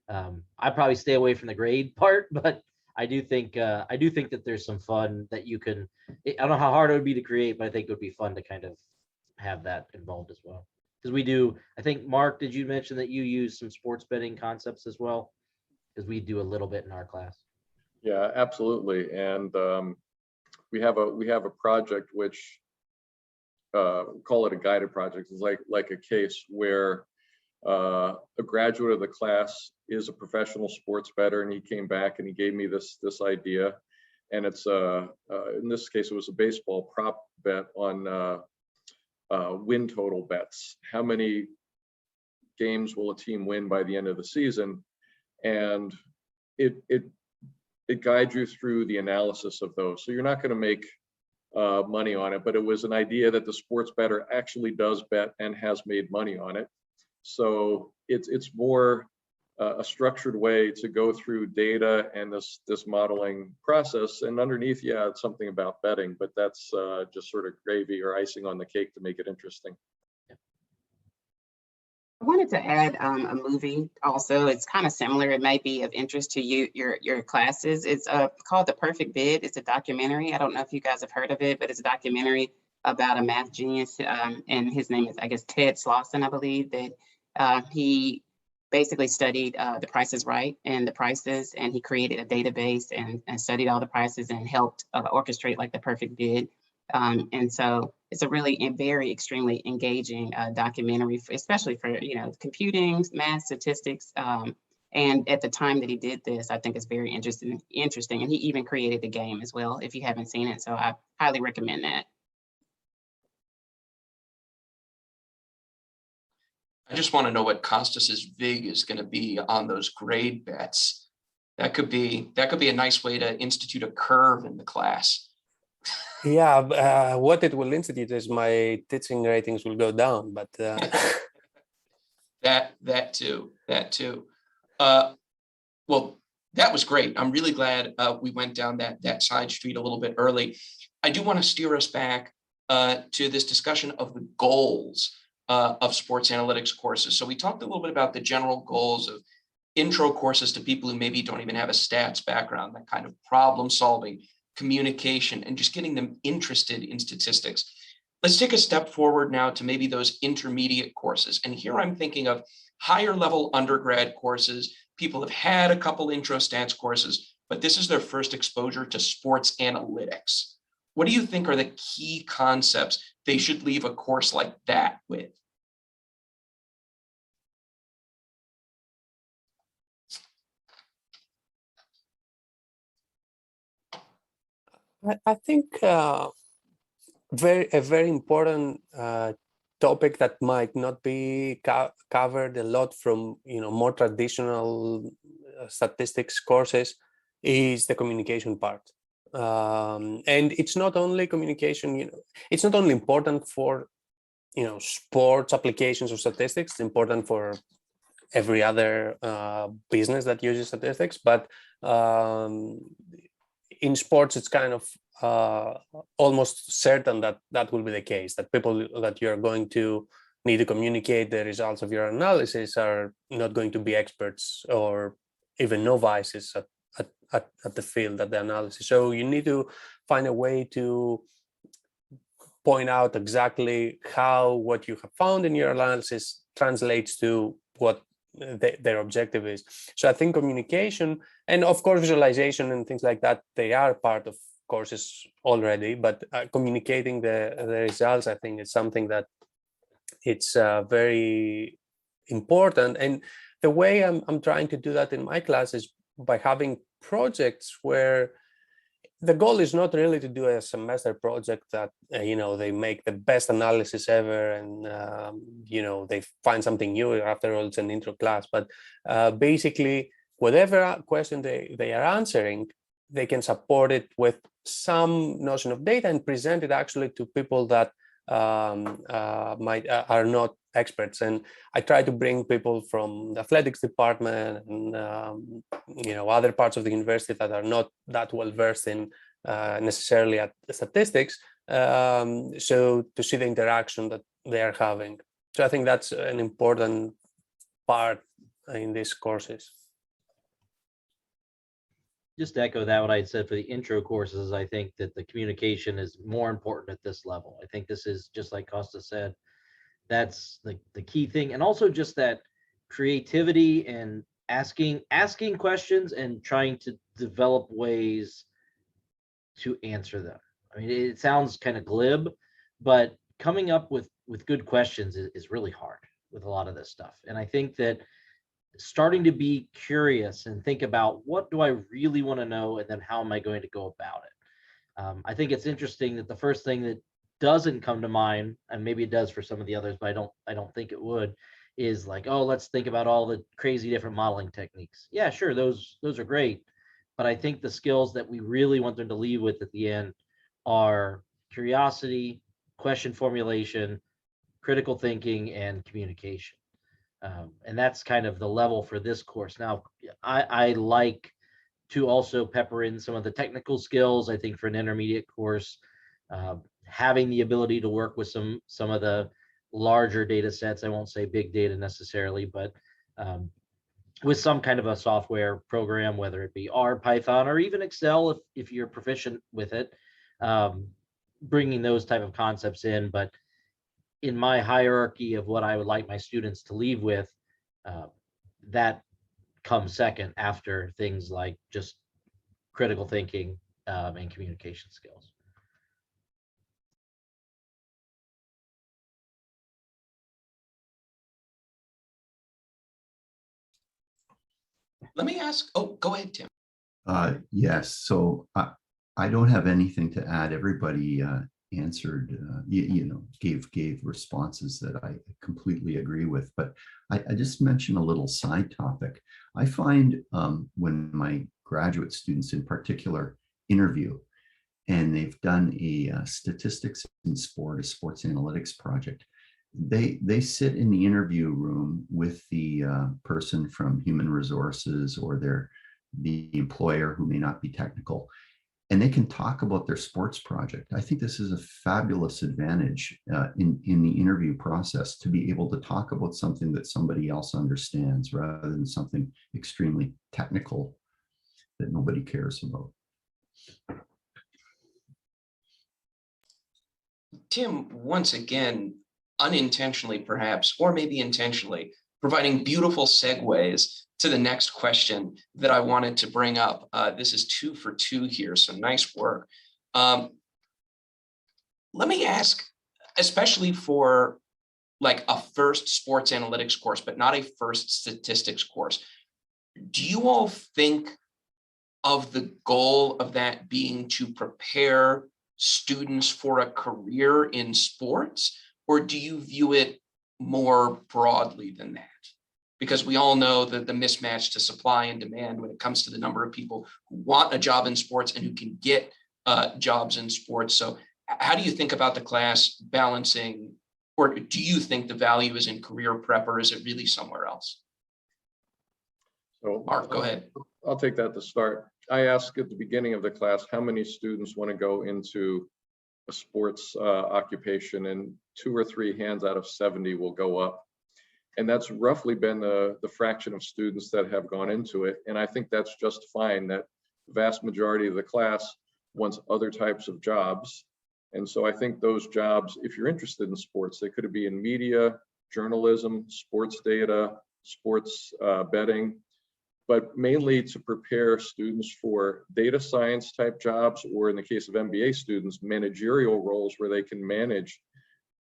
I probably stay away from the grade part, but I do think that there's some fun that you can. I don't know how hard it would be to create, but I think it would be fun to kind of have that involved as well. Because we do, I think, Mark, did you mention that you use some sports betting concepts as well? Because we do a little bit in our class. Yeah, absolutely. And we have a project which call it a guided project. It's like a case where a graduate of the class is a professional sports bettor, and he came back and he gave me this idea, and it's in this case it was a baseball prop bet on win total bets. How many games will a team win by the end of the season? And it guides you through the analysis of those. So you're not going to make money on it, but it was an idea that the sports bettor actually does bet and has made money on it. So it's more a structured way to go through data and this modeling process. And underneath, yeah, it's something about betting, but that's just sort of gravy or icing on the cake to make it interesting. I wanted to add a movie also. It's kind of similar. It might be of interest to you, your classes. It's called The Perfect Bid. It's a documentary. I don't know if you guys have heard of it, but it's a documentary about a math genius. And his name is, I guess, Ted Slauson, I believe, that he basically studied The Price is Right and the prices, and he created a database and studied all the prices and helped orchestrate like the perfect bid. And so it's a really very extremely engaging documentary, especially for, computing, math, statistics. And at the time that he did this, I think it's very interesting. And he even created the game as well, if you haven't seen it. So I highly recommend that. I just want to know what Kostas's VIG is going to be on those grade bets. That could be a nice way to institute a curve in the class. Yeah, what it will institute is my teaching ratings will go down, but that too. Well, that was great. I'm really glad we went down that side street a little bit early. I do want to steer us back to this discussion of the goals of sports analytics courses. So we talked a little bit about the general goals of intro courses to people who maybe don't even have a stats background, that kind of problem solving, communication, and just getting them interested in statistics. Let's take a step forward now to maybe those intermediate courses. And here I'm thinking of higher level undergrad courses. People have had a couple intro stats courses, but this is their first exposure to sports analytics. What do you think are the key concepts they should leave a course like that with? I think a very important topic that might not be covered a lot from more traditional statistics courses is the communication part. And it's not only communication, it's not only important for sports applications of statistics, it's important for every other business that uses statistics, but in sports, it's kind of almost certain that will be the case, that people that you're going to need to communicate the results of your analysis are not going to be experts or even novices at the field, at the analysis. So you need to find a way to point out exactly how what you have found in your analysis translates to what their objective is. So I think communication and of course visualization and things like that, they are part of courses already, but communicating the results, I think, is something that it's very important. And the way I'm trying to do that in my class is by having projects where the goal is not really to do a semester project that they make the best analysis ever and they find something new. After all, it's an intro class, but basically whatever question they are answering, they can support it with some notion of data and present it actually to people that are not experts. And I try to bring people from the athletics department and other parts of the university that are not that well versed in necessarily at statistics, so to see the interaction that they are having. So I think that's an important part in these courses. Just to echo that, what I had said for the intro courses, I think that the communication is more important at this level. I think this is, just like Costa said, that's the key thing. And also just that creativity and asking questions and trying to develop ways to answer them. I mean, it sounds kind of glib, but coming up with good questions is really hard with a lot of this stuff. And I think that starting to be curious and think about, what do I really want to know, and then how am I going to go about it? I think it's interesting that the first thing that doesn't come to mind, and maybe it does for some of the others, but I don't think it would, is like, oh, let's think about all the crazy different modeling techniques. Yeah, sure, those are great, but I think the skills that we really want them to leave with at the end are curiosity, question formulation, critical thinking, and communication. And that's kind of the level for this course. Now, I like to also pepper in some of the technical skills. I think for an intermediate course, having the ability to work with some of the larger data sets, I won't say big data necessarily, but with some kind of a software program, whether it be R, Python, or even Excel, if you're proficient with it, bringing those type of concepts in. But in my hierarchy of what I would like my students to leave with, that comes second after things like just critical thinking and communication skills. Let me ask, oh, go ahead, Tim. Yes, so I don't have anything to add. Everybody answered, gave responses that I completely agree with. But I just mentioned a little side topic. I find when my graduate students in particular interview, and they've done a statistics in sport, a sports analytics project, they sit in the interview room with the person from human resources or the employer who may not be technical, and they can talk about their sports project. I think this is a fabulous advantage in the interview process, to be able to talk about something that somebody else understands rather than something extremely technical that nobody cares about. Tim, once again, unintentionally perhaps, or maybe intentionally, providing beautiful segues to the next question that I wanted to bring up. This is 2 for 2 here, so nice work. Let me ask, especially for like a first sports analytics course, but not a first statistics course, do you all think of the goal of that being to prepare students for a career in sports, or do you view it more broadly than that? Because we all know that the mismatch to supply and demand when it comes to the number of people who want a job in sports and who can get jobs in sports. So how do you think about the class balancing, or do you think the value is in career prep, or is it really somewhere else? So Mark, go ahead. I'll take that to start. I asked at the beginning of the class how many students want to go into a sports occupation, and 2 or 3 hands out of 70 will go up. And that's roughly been the fraction of students that have gone into it. And I think that's just fine. That the vast majority of the class wants other types of jobs. And so I think those jobs, if you're interested in sports, they could be in media, journalism, sports data, sports betting, but mainly to prepare students for data science type jobs, or in the case of MBA students, managerial roles where they can manage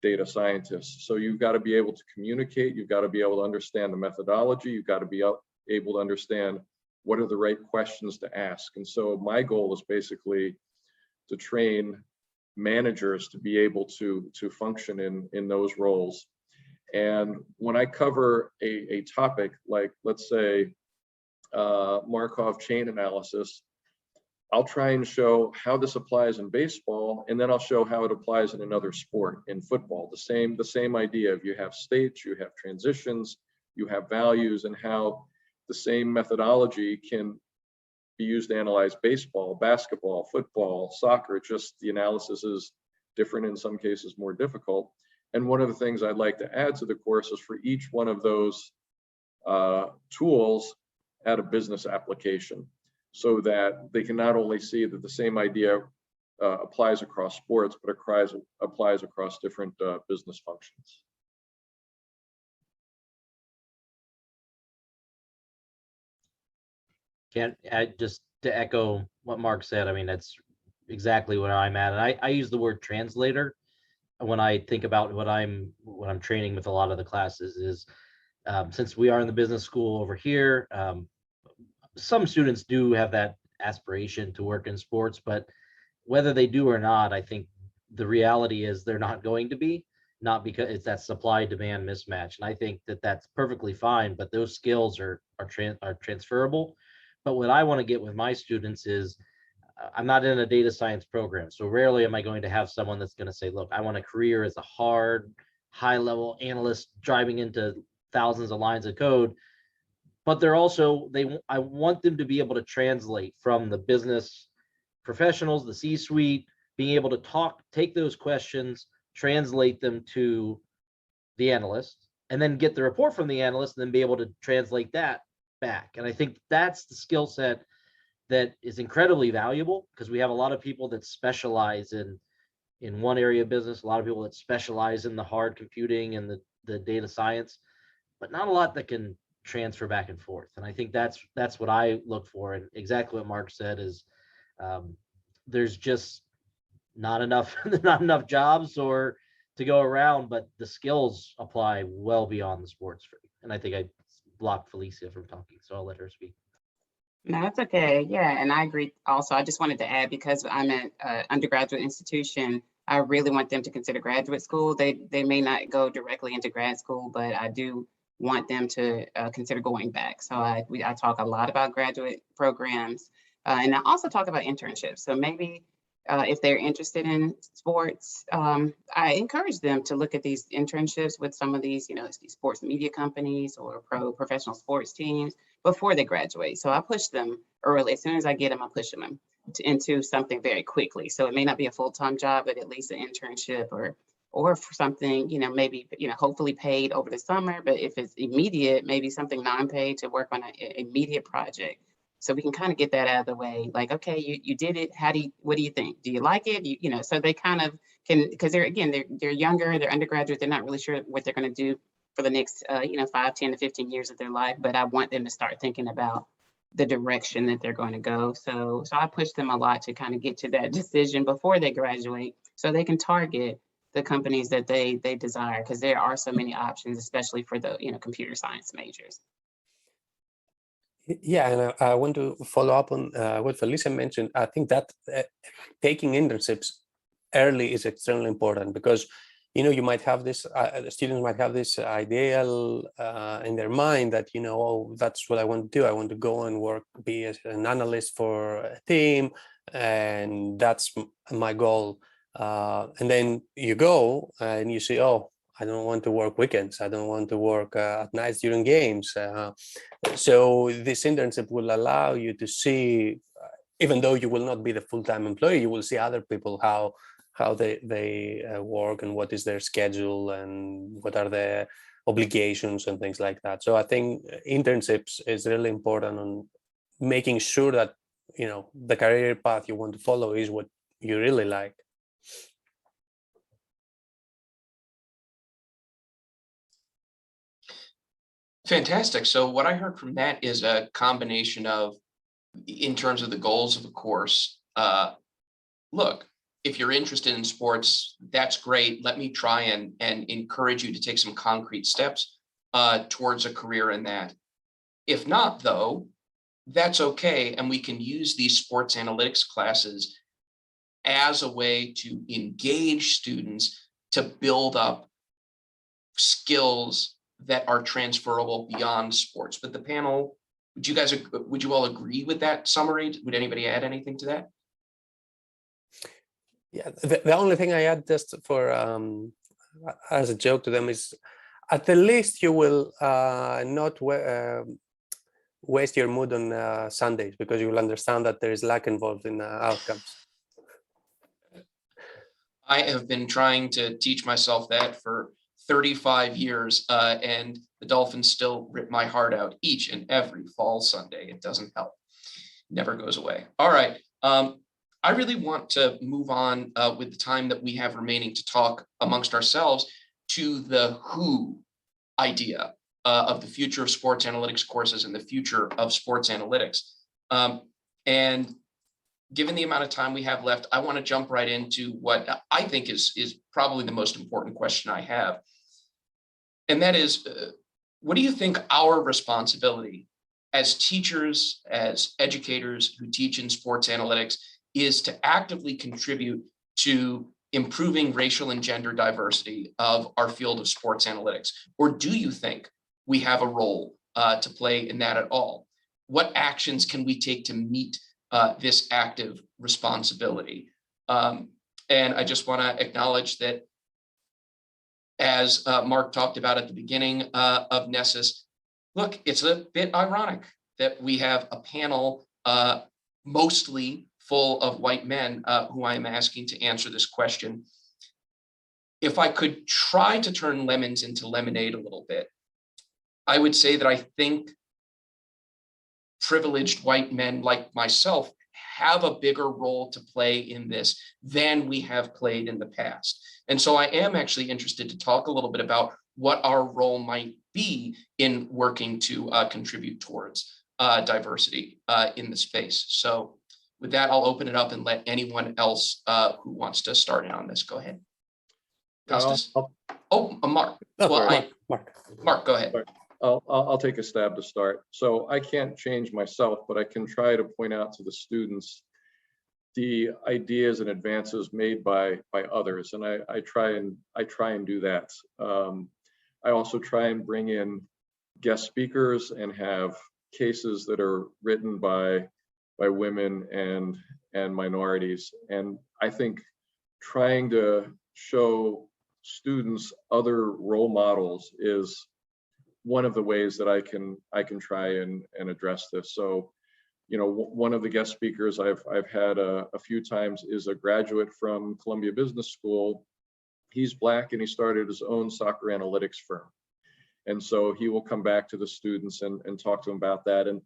data scientists. So you've got to be able to communicate, you've got to be able to understand the methodology, you've got to be able to understand what are the right questions to ask. And so my goal is basically to train managers to be able to function in those roles. And when I cover a topic like, let's say, Markov chain analysis, I'll try and show how this applies in baseball, and then I'll show how it applies in another sport, in football. The same idea of you have states, you have transitions, you have values, and how the same methodology can be used to analyze baseball, basketball, football, soccer. Just the analysis is different, in some cases more difficult. And one of the things I'd like to add to the course is for each one of those tools, add a business application, so that they can not only see that the same idea applies across sports, but applies across different business functions. Just to echo what Mark said, I mean, that's exactly where I'm at. And I use the word translator when I think about what I'm training with a lot of the classes is, since we are in the business school over here, some students do have that aspiration to work in sports, but whether they do or not, I think the reality is they're not going to be, not because it's that supply demand mismatch. And I think that that's perfectly fine, but those skills are transferable. But what I want to get with my students is, I'm not in a data science program, so rarely am I going to have someone that's going to say, look, I want a career as a hard, high level analyst driving into thousands of lines of code. But they're also, I want them to be able to translate from the business professionals, the C-suite, being able to take those questions, translate them to the analyst, and then get the report from the analyst, and then be able to translate that back. And I think that's the skill set that is incredibly valuable, because we have a lot of people that specialize in one area of business, a lot of people that specialize in the hard computing and the data science, but not a lot that can transfer back and forth. And I think that's what I look for. And exactly what Mark said is, there's just not enough jobs or to go around, but the skills apply well beyond the sports. And I think I blocked Felesia from talking, so I'll let her speak. No, that's okay. Yeah, and I agree also. I just wanted to add, because I'm at an undergraduate institution, I really want them to consider graduate school. They may not go directly into grad school, but I do want them to consider going back. So I talk a lot about graduate programs, and I also talk about internships. So maybe if they're interested in sports, I encourage them to look at these internships with some of these, these sports media companies or professional sports teams before they graduate. So I push them early. As soon as I get them, I push them into something very quickly. So it may not be a full-time job, but at least an internship or for something, maybe, hopefully paid over the summer. But if it's immediate, maybe something non-paid to work on an immediate project. So we can kind of get that out of the way. Like, okay, you did it. What do you think? Do you like it? So they kind of can, because they're younger, they're undergraduate. They're not really sure what they're going to do for the next, 5, 10 to 15 years of their life. But I want them to start thinking about the direction that they're going to go. So I push them a lot to kind of get to that decision before they graduate, so they can target the companies that they desire, because there are so many options, especially for the computer science majors. Yeah, and I want to follow up on what Felesia mentioned. I think that taking internships early is extremely important, because you might have this, students might have this ideal in their mind that, oh, that's what I want to do. I want to go and be as an analyst for a team, and that's my goal. And then you go and you say, oh, I don't want to work weekends. I don't want to work at nights during games. So this internship will allow you to see, even though you will not be the full-time employee, you will see other people, how they work, and what is their schedule, and what are the obligations and things like that. So I think internships is really important on making sure that the career path you want to follow is what you really like. Fantastic. So what I heard from that is a combination of, in terms of the goals of the course, look, if you're interested in sports, that's great. Let me try and encourage you to take some concrete steps towards a career in that. If not, though, that's okay. And we can use these sports analytics classes as a way to engage students to build up skills that are transferable beyond sports. But the panel, would you all agree with that summary? Would anybody add anything to that? Yeah, the only thing I add, just for as a joke to them, is at the least you will not waste your mood on Sundays, because you will understand that there is luck involved in outcomes. I have been trying to teach myself that for 35 years, and the Dolphins still rip my heart out each and every fall Sunday. It doesn't help. Never goes away. All right. I really want to move on with the time that we have remaining to talk amongst ourselves to the who idea of the future of sports analytics courses and the future of sports analytics. And given the amount of time we have left, I want to jump right into what I think is probably the most important question I have. And that is, what do you think our responsibility as teachers, as educators who teach in sports analytics is to actively contribute to improving racial and gender diversity of our field of sports analytics? Or do you think we have a role to play in that at all? What actions can we take to meet this active responsibility? And I just want to acknowledge that, as Mark talked about at the beginning of NESSIS, look, it's a bit ironic that we have a panel mostly full of white men who I am asking to answer this question. If I could try to turn lemons into lemonade a little bit, I would say that I think privileged white men like myself have a bigger role to play in this than we have played in the past. And so I am actually interested to talk a little bit about what our role might be in working to contribute towards diversity in the space. So with that, I'll open it up and let anyone else who wants to start in on this go ahead. Costas? Mark. Mark, go ahead. I'll take a stab to start. So I can't change myself, but I can try to point out to the students the ideas and advances made by others, and I try and do that. I also try and bring in guest speakers and have cases that are written by women and minorities. And I think trying to show students other role models is one of the ways that I can try and address this. So, you know, one of the guest speakers I've had a few times is a graduate from Columbia Business School. He's Black and he started his own soccer analytics firm. And so he will come back to the students and talk to them about that. And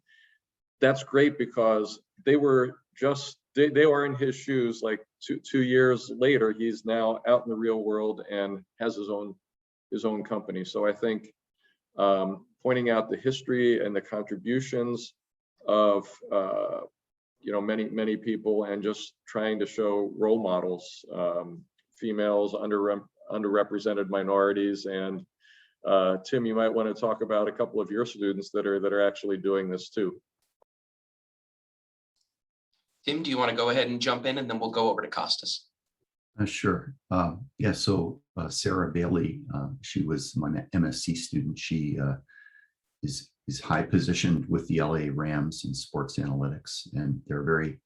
that's great because they were in his shoes. Like two years later, he's now out in the real world and has his own company. So I think pointing out the history and the contributions of many people, and just trying to show role models, females, underrepresented minorities. And Tim, you might want to talk about a couple of your students that are actually doing this too. Tim, do you want to go ahead and jump in, and then we'll go over to Costas? Sure. Yeah, so Sarah Bailey, she was my MSc student. She is high positioned with the LA Rams in sports analytics, and there are very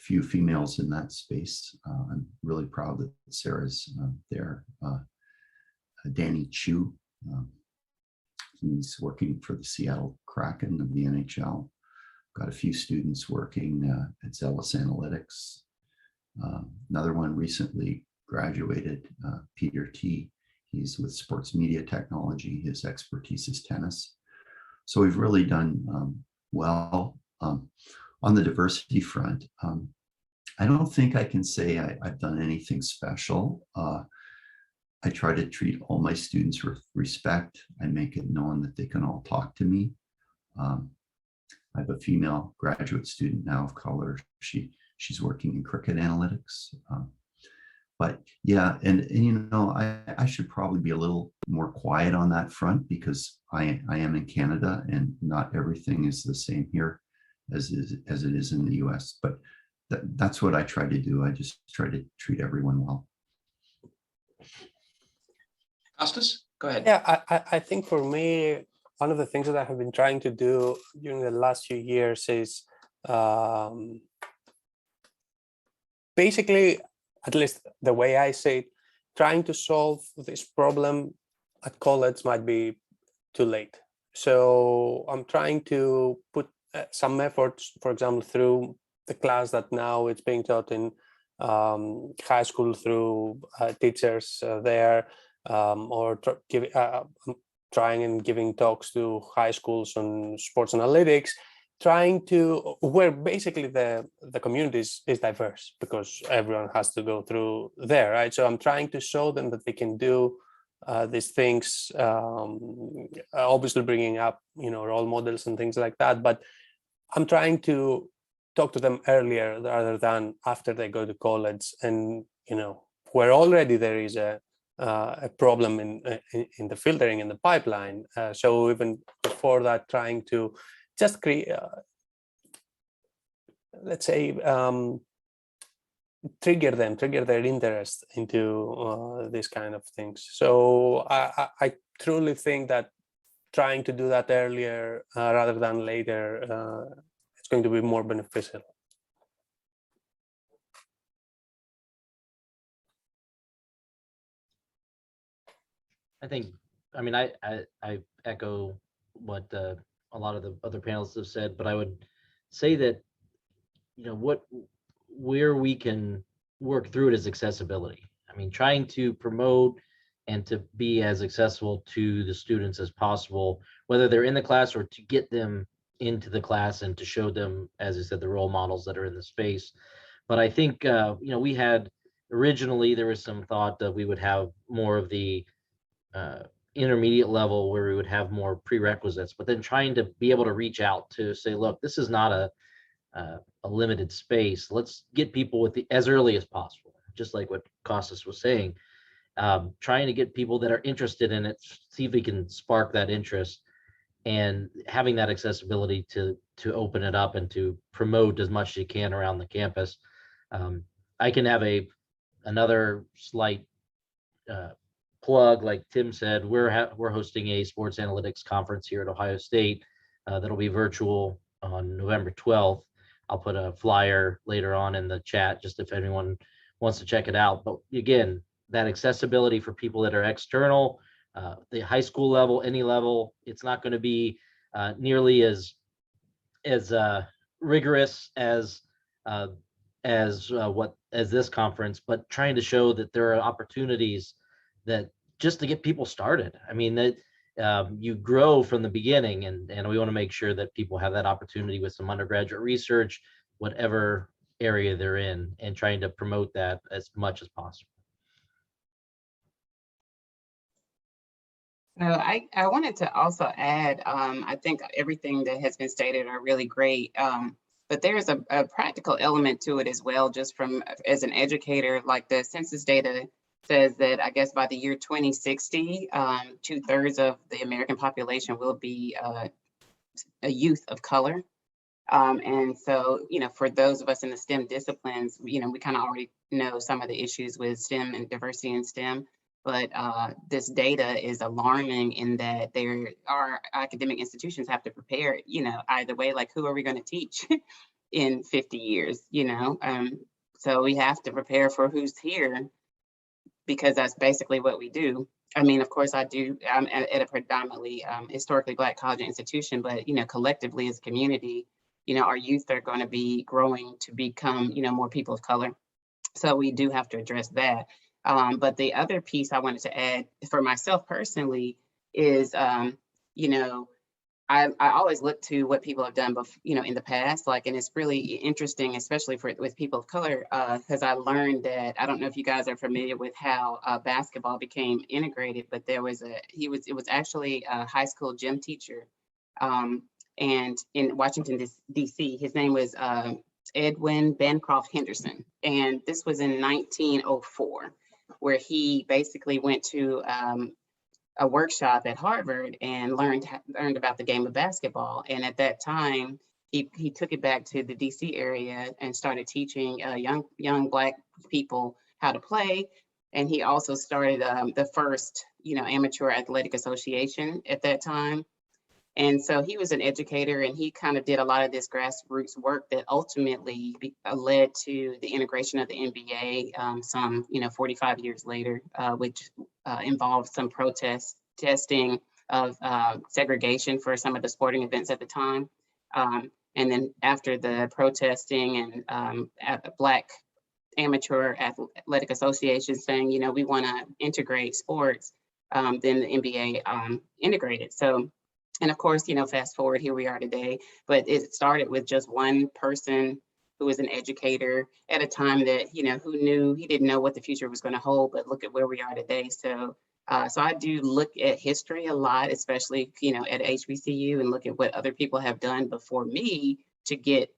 few females in that space. I'm really proud that Sarah's there. Danny Chu, he's working for the Seattle Kraken of the NHL. Got a few students working at Zealous Analytics. Another one recently graduated, Peter T. He's with sports media technology. His expertise is tennis. So we've really done well on the diversity front. I don't think I can say I've done anything special. I try to treat all my students with respect. I make it known that they can all talk to me. I have a female graduate student now of color. She's working in cricket analytics. But yeah, and you know, I should probably be a little more quiet on that front because I am in Canada and not everything is the same here as it is in the US. But that's what I try to do. I just try to treat everyone well. Costas, go ahead. Yeah, I think for me, one of the things that I have been trying to do during the last few years is basically, at least the way I say it, trying to solve this problem at college might be too late. So I'm trying to put some efforts, for example, through the class that now it's being taught in high school through teachers there, or trying and giving talks to high schools on sports analytics, trying to, where basically the community is diverse because everyone has to go through there, right? So I'm trying to show them that they can do these things, obviously bringing up, you know, role models and things like that. But I'm trying to talk to them earlier rather than after they go to college, and where already there is a problem in the filtering in the pipeline. So even before that, trying to just create, let's say, trigger their interest into these kind of things. So I truly think that trying to do that earlier rather than later, it's going to be more beneficial. I mean, I echo what a lot of the other panelists have said, but I would say that, where we can work through it is accessibility. I mean, trying to promote and to be as accessible to the students as possible, whether they're in the class or to get them into the class and to show them, as I said, the role models that are in the space. But I think, we had originally, there was some thought that we would have more of the intermediate level where we would have more prerequisites, but then trying to be able to reach out to say, look, this is not a limited space. Let's get people with as early as possible, just like what Kostas was saying, trying to get people that are interested in it, see if we can spark that interest, and having that accessibility to open it up and to promote as much as you can around the campus. I can have another slight plug, like Tim said. We're hosting a sports analytics conference here at Ohio State that'll be virtual on November 12th. I'll put a flyer later on in the chat, just if anyone wants to check it out. But again, that accessibility for people that are external, the high school level, any level, it's not going to be nearly as rigorous as this conference, but trying to show that there are opportunities that just to get people started. I mean, that you grow from the beginning, and we want to make sure that people have that opportunity with some undergraduate research, whatever area they're in, and trying to promote that as much as possible. So I wanted to also add, I think everything that has been stated are really great, but there's a practical element to it as well, just from as an educator. Like the census data says that I guess by the year 2060, 2/3 of the American population will be a youth of color. And so, for those of us in the STEM disciplines, we kind of already know some of the issues with STEM and diversity in STEM. But this data is alarming in that our academic institutions have to prepare, either way, like who are we going to teach in 50 years, So we have to prepare for who's here, because that's basically what we do. I mean, of course, I'm at a predominantly historically Black college institution, but, collectively as a community, our youth are going to be growing to become, more people of color. So we do have to address that. But the other piece I wanted to add for myself personally is, I always look to what people have done before, in the past, and it's really interesting, especially with people of color, because I learned that, I don't know if you guys are familiar with how basketball became integrated, but it was actually a high school gym teacher, and in Washington, DC, his name was Edwin Bancroft Henderson. And this was in 1904, where he basically went to a workshop at Harvard and learned about the game of basketball. And at that time, he took it back to the DC area and started teaching young Black people how to play. And he also started the first, amateur athletic association at that time. And so he was an educator, and he kind of did a lot of this grassroots work that ultimately led to the integration of the NBA some, 45 years later, which involved some protesting of segregation for some of the sporting events at the time. And then after the protesting and Black amateur athletic associations saying, we want to integrate sports, then the NBA integrated. So, and of course, fast forward, here we are today, but it started with just one person who was an educator at a time that, he didn't know what the future was going to hold, but look at where we are today. So I do look at history a lot, especially, at HBCU, and look at what other people have done before me to get,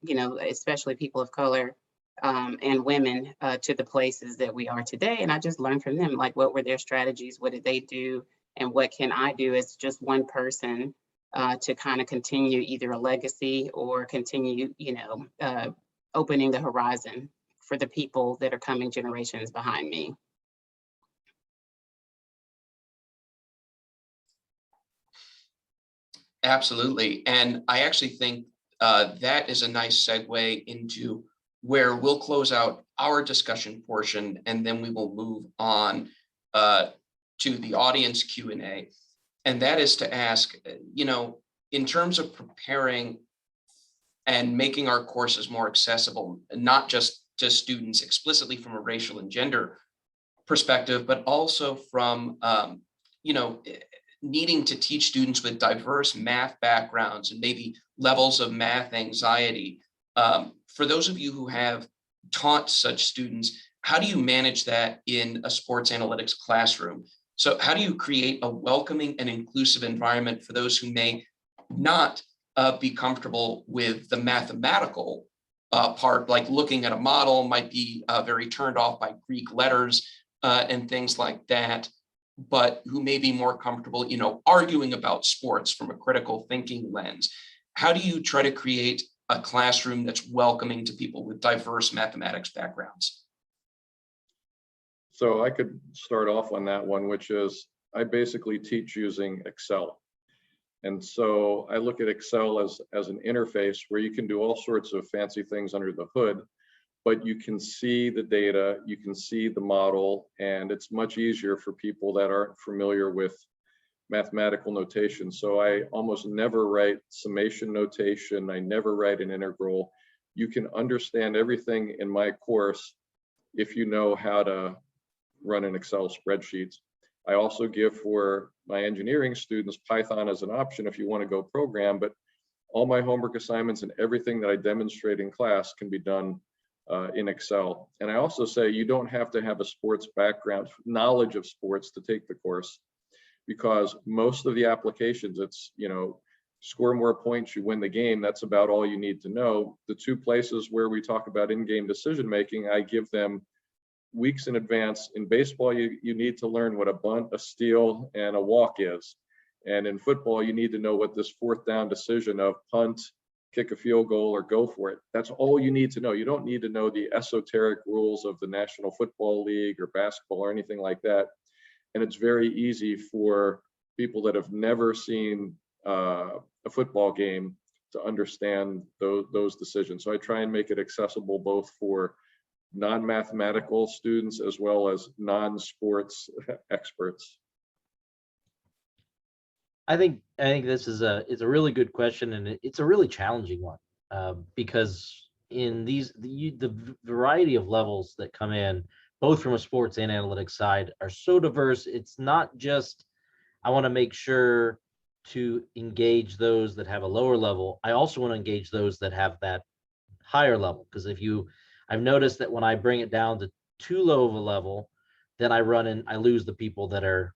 especially people of color and women to the places that we are today. And I just learned from them, like, what were their strategies? What did they do? And what can I do as just one person to kind of continue either a legacy or continue, opening the horizon for the people that are coming generations behind me. Absolutely. And I actually think that is a nice segue into where we'll close out our discussion portion, and then we will move on to the audience Q&A. And that is to ask, in terms of preparing and making our courses more accessible, not just to students explicitly from a racial and gender perspective, but also from, needing to teach students with diverse math backgrounds and maybe levels of math anxiety. For those of you who have taught such students, how do you manage that in a sports analytics classroom? So how do you create a welcoming and inclusive environment for those who may not be comfortable with the mathematical part, like looking at a model, might be very turned off by Greek letters and things like that, but who may be more comfortable, arguing about sports from a critical thinking lens? How do you try to create a classroom that's welcoming to people with diverse mathematics backgrounds? So I could start off on that one, which is I basically teach using Excel. And so I look at Excel as an interface where you can do all sorts of fancy things under the hood, but you can see the data, you can see the model, and it's much easier for people that aren't familiar with mathematical notation. So I almost never write summation notation. I never write an integral. You can understand everything in my course if you know how to run an Excel spreadsheet. I also give for my engineering students Python as an option if you want to go program, but all my homework assignments and everything that I demonstrate in class can be done in Excel. And I also say you don't have to have a sports background, knowledge of sports to take the course, because most of the applications, it's, score more points, you win the game. That's about all you need to know. The two places where we talk about in-game decision-making, I give them weeks in advance. In baseball, you need to learn what a bunt, a steal, and a walk is. And in football, you need to know what this fourth down decision of punt, kick a field goal, or go for it. That's all you need to know. You don't need to know the esoteric rules of the National Football League or basketball or anything like that. And it's very easy for people that have never seen a football game to understand those decisions. So I try and make it accessible both for non-mathematical students as well as non-sports experts. I think this is a really good question, and it's a really challenging one because in the variety of levels that come in, both from a sports and analytics side, are so diverse. It's not just I want to make sure to engage those that have a lower level. I also want to engage those that have that higher level, because I've noticed that when I bring it down to too low of a level, then I lose the people that are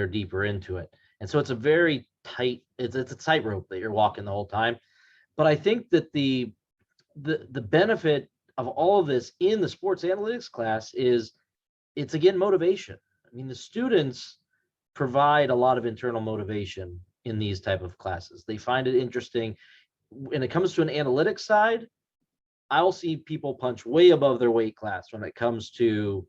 deeper into it. And so it's a very tight, it's a tightrope that you're walking the whole time. But I think that the benefit of all of this in the sports analytics class is it's, again, motivation. I mean, the students provide a lot of internal motivation in these type of classes. They find it interesting. When it comes to an analytics side, I'll see people punch way above their weight class when it comes to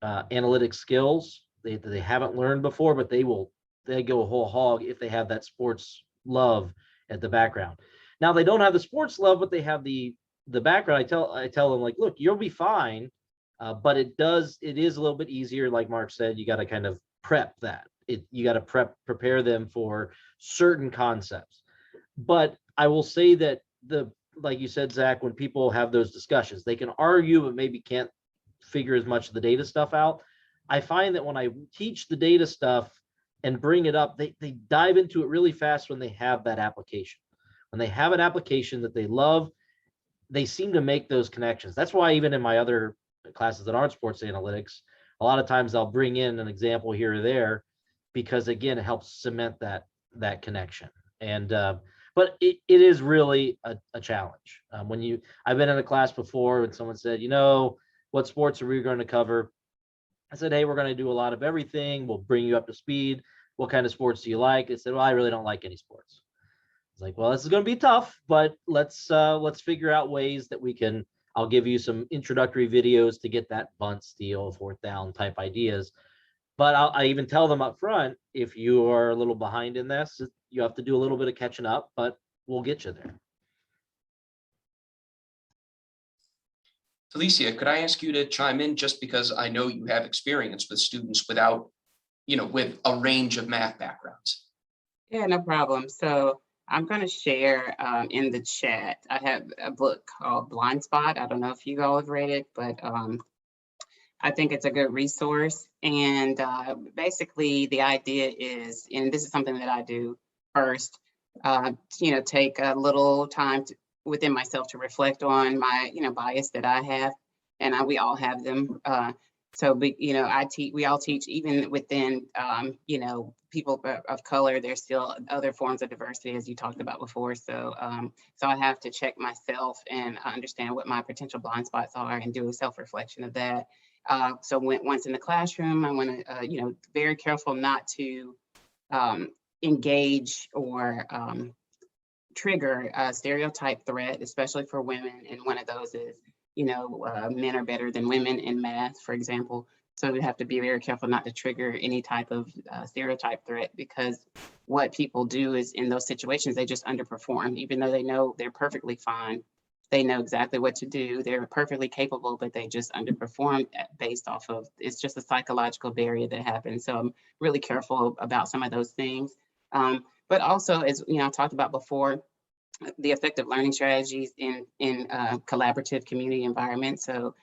analytic skills they haven't learned before, but they go a whole hog if they have that sports love at the background. Now, they don't have the sports love, but they have the background. I tell them, like, look, you'll be fine, but it is a little bit easier. Like Mark said, you got to kind of prep that. You got to prepare them for certain concepts. But I will say that like you said, Zach, when people have those discussions, they can argue, but maybe can't figure as much of the data stuff out. I find that when I teach the data stuff and bring it up, they dive into it really fast when they have that application. When they have an application that they love, they seem to make those connections. That's why even in my other classes that aren't sports analytics, a lot of times I'll bring in an example here or there, because again, it helps cement that connection. And but it is really a challenge. I've been in a class before and someone said, what sports are we going to cover? I said, hey, we're going to do a lot of everything. We'll bring you up to speed. What kind of sports do you like? They said, well, I really don't like any sports. I was like, well, this is going to be tough, but let's figure out ways that I'll give you some introductory videos to get that bunt, steal, fourth down type ideas. But I even tell them up front, if you are a little behind in this, you have to do a little bit of catching up, but we'll get you there. Felesia, could I ask you to chime in, just because I know you have experience with students without, with a range of math backgrounds? Yeah, no problem. So I'm going to share in the chat. I have a book called Blind Spot. I don't know if you all have read it, but I think it's a good resource. And basically the idea is, and this is something that I do first, take a little time within myself to reflect on my, bias that I have, and we all have them. We all teach, even within, people of color, there's still other forms of diversity, as you talked about before. So I have to check myself and understand what my potential blind spots are and do a self-reflection of that. So once in the classroom, I want to, very careful not to engage or trigger a stereotype threat, especially for women. And one of those is, men are better than women in math, for example. So we have to be very careful not to trigger any type of stereotype threat, because what people do is, in those situations, they just underperform, even though they know they're perfectly fine. They know exactly what to do. They're perfectly capable, but they just underperform based off of, it's just a psychological barrier that happens. So I'm really careful about some of those things. But also, as I talked about before, the effective learning strategies in collaborative community environments. So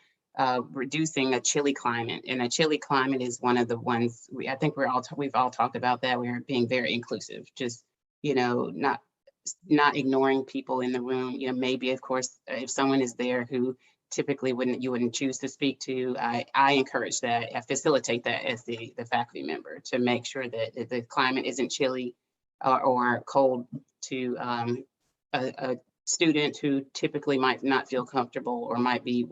reducing a chilly climate, and a chilly climate is one of the ones I think we've all talked about that. We're being very inclusive, just not ignoring people in the room. Maybe, of course, if someone is there who typically you wouldn't choose to speak to, I encourage that. I facilitate that as the faculty member, to make sure that the climate isn't chilly or cold to a student who typically might not feel comfortable or might be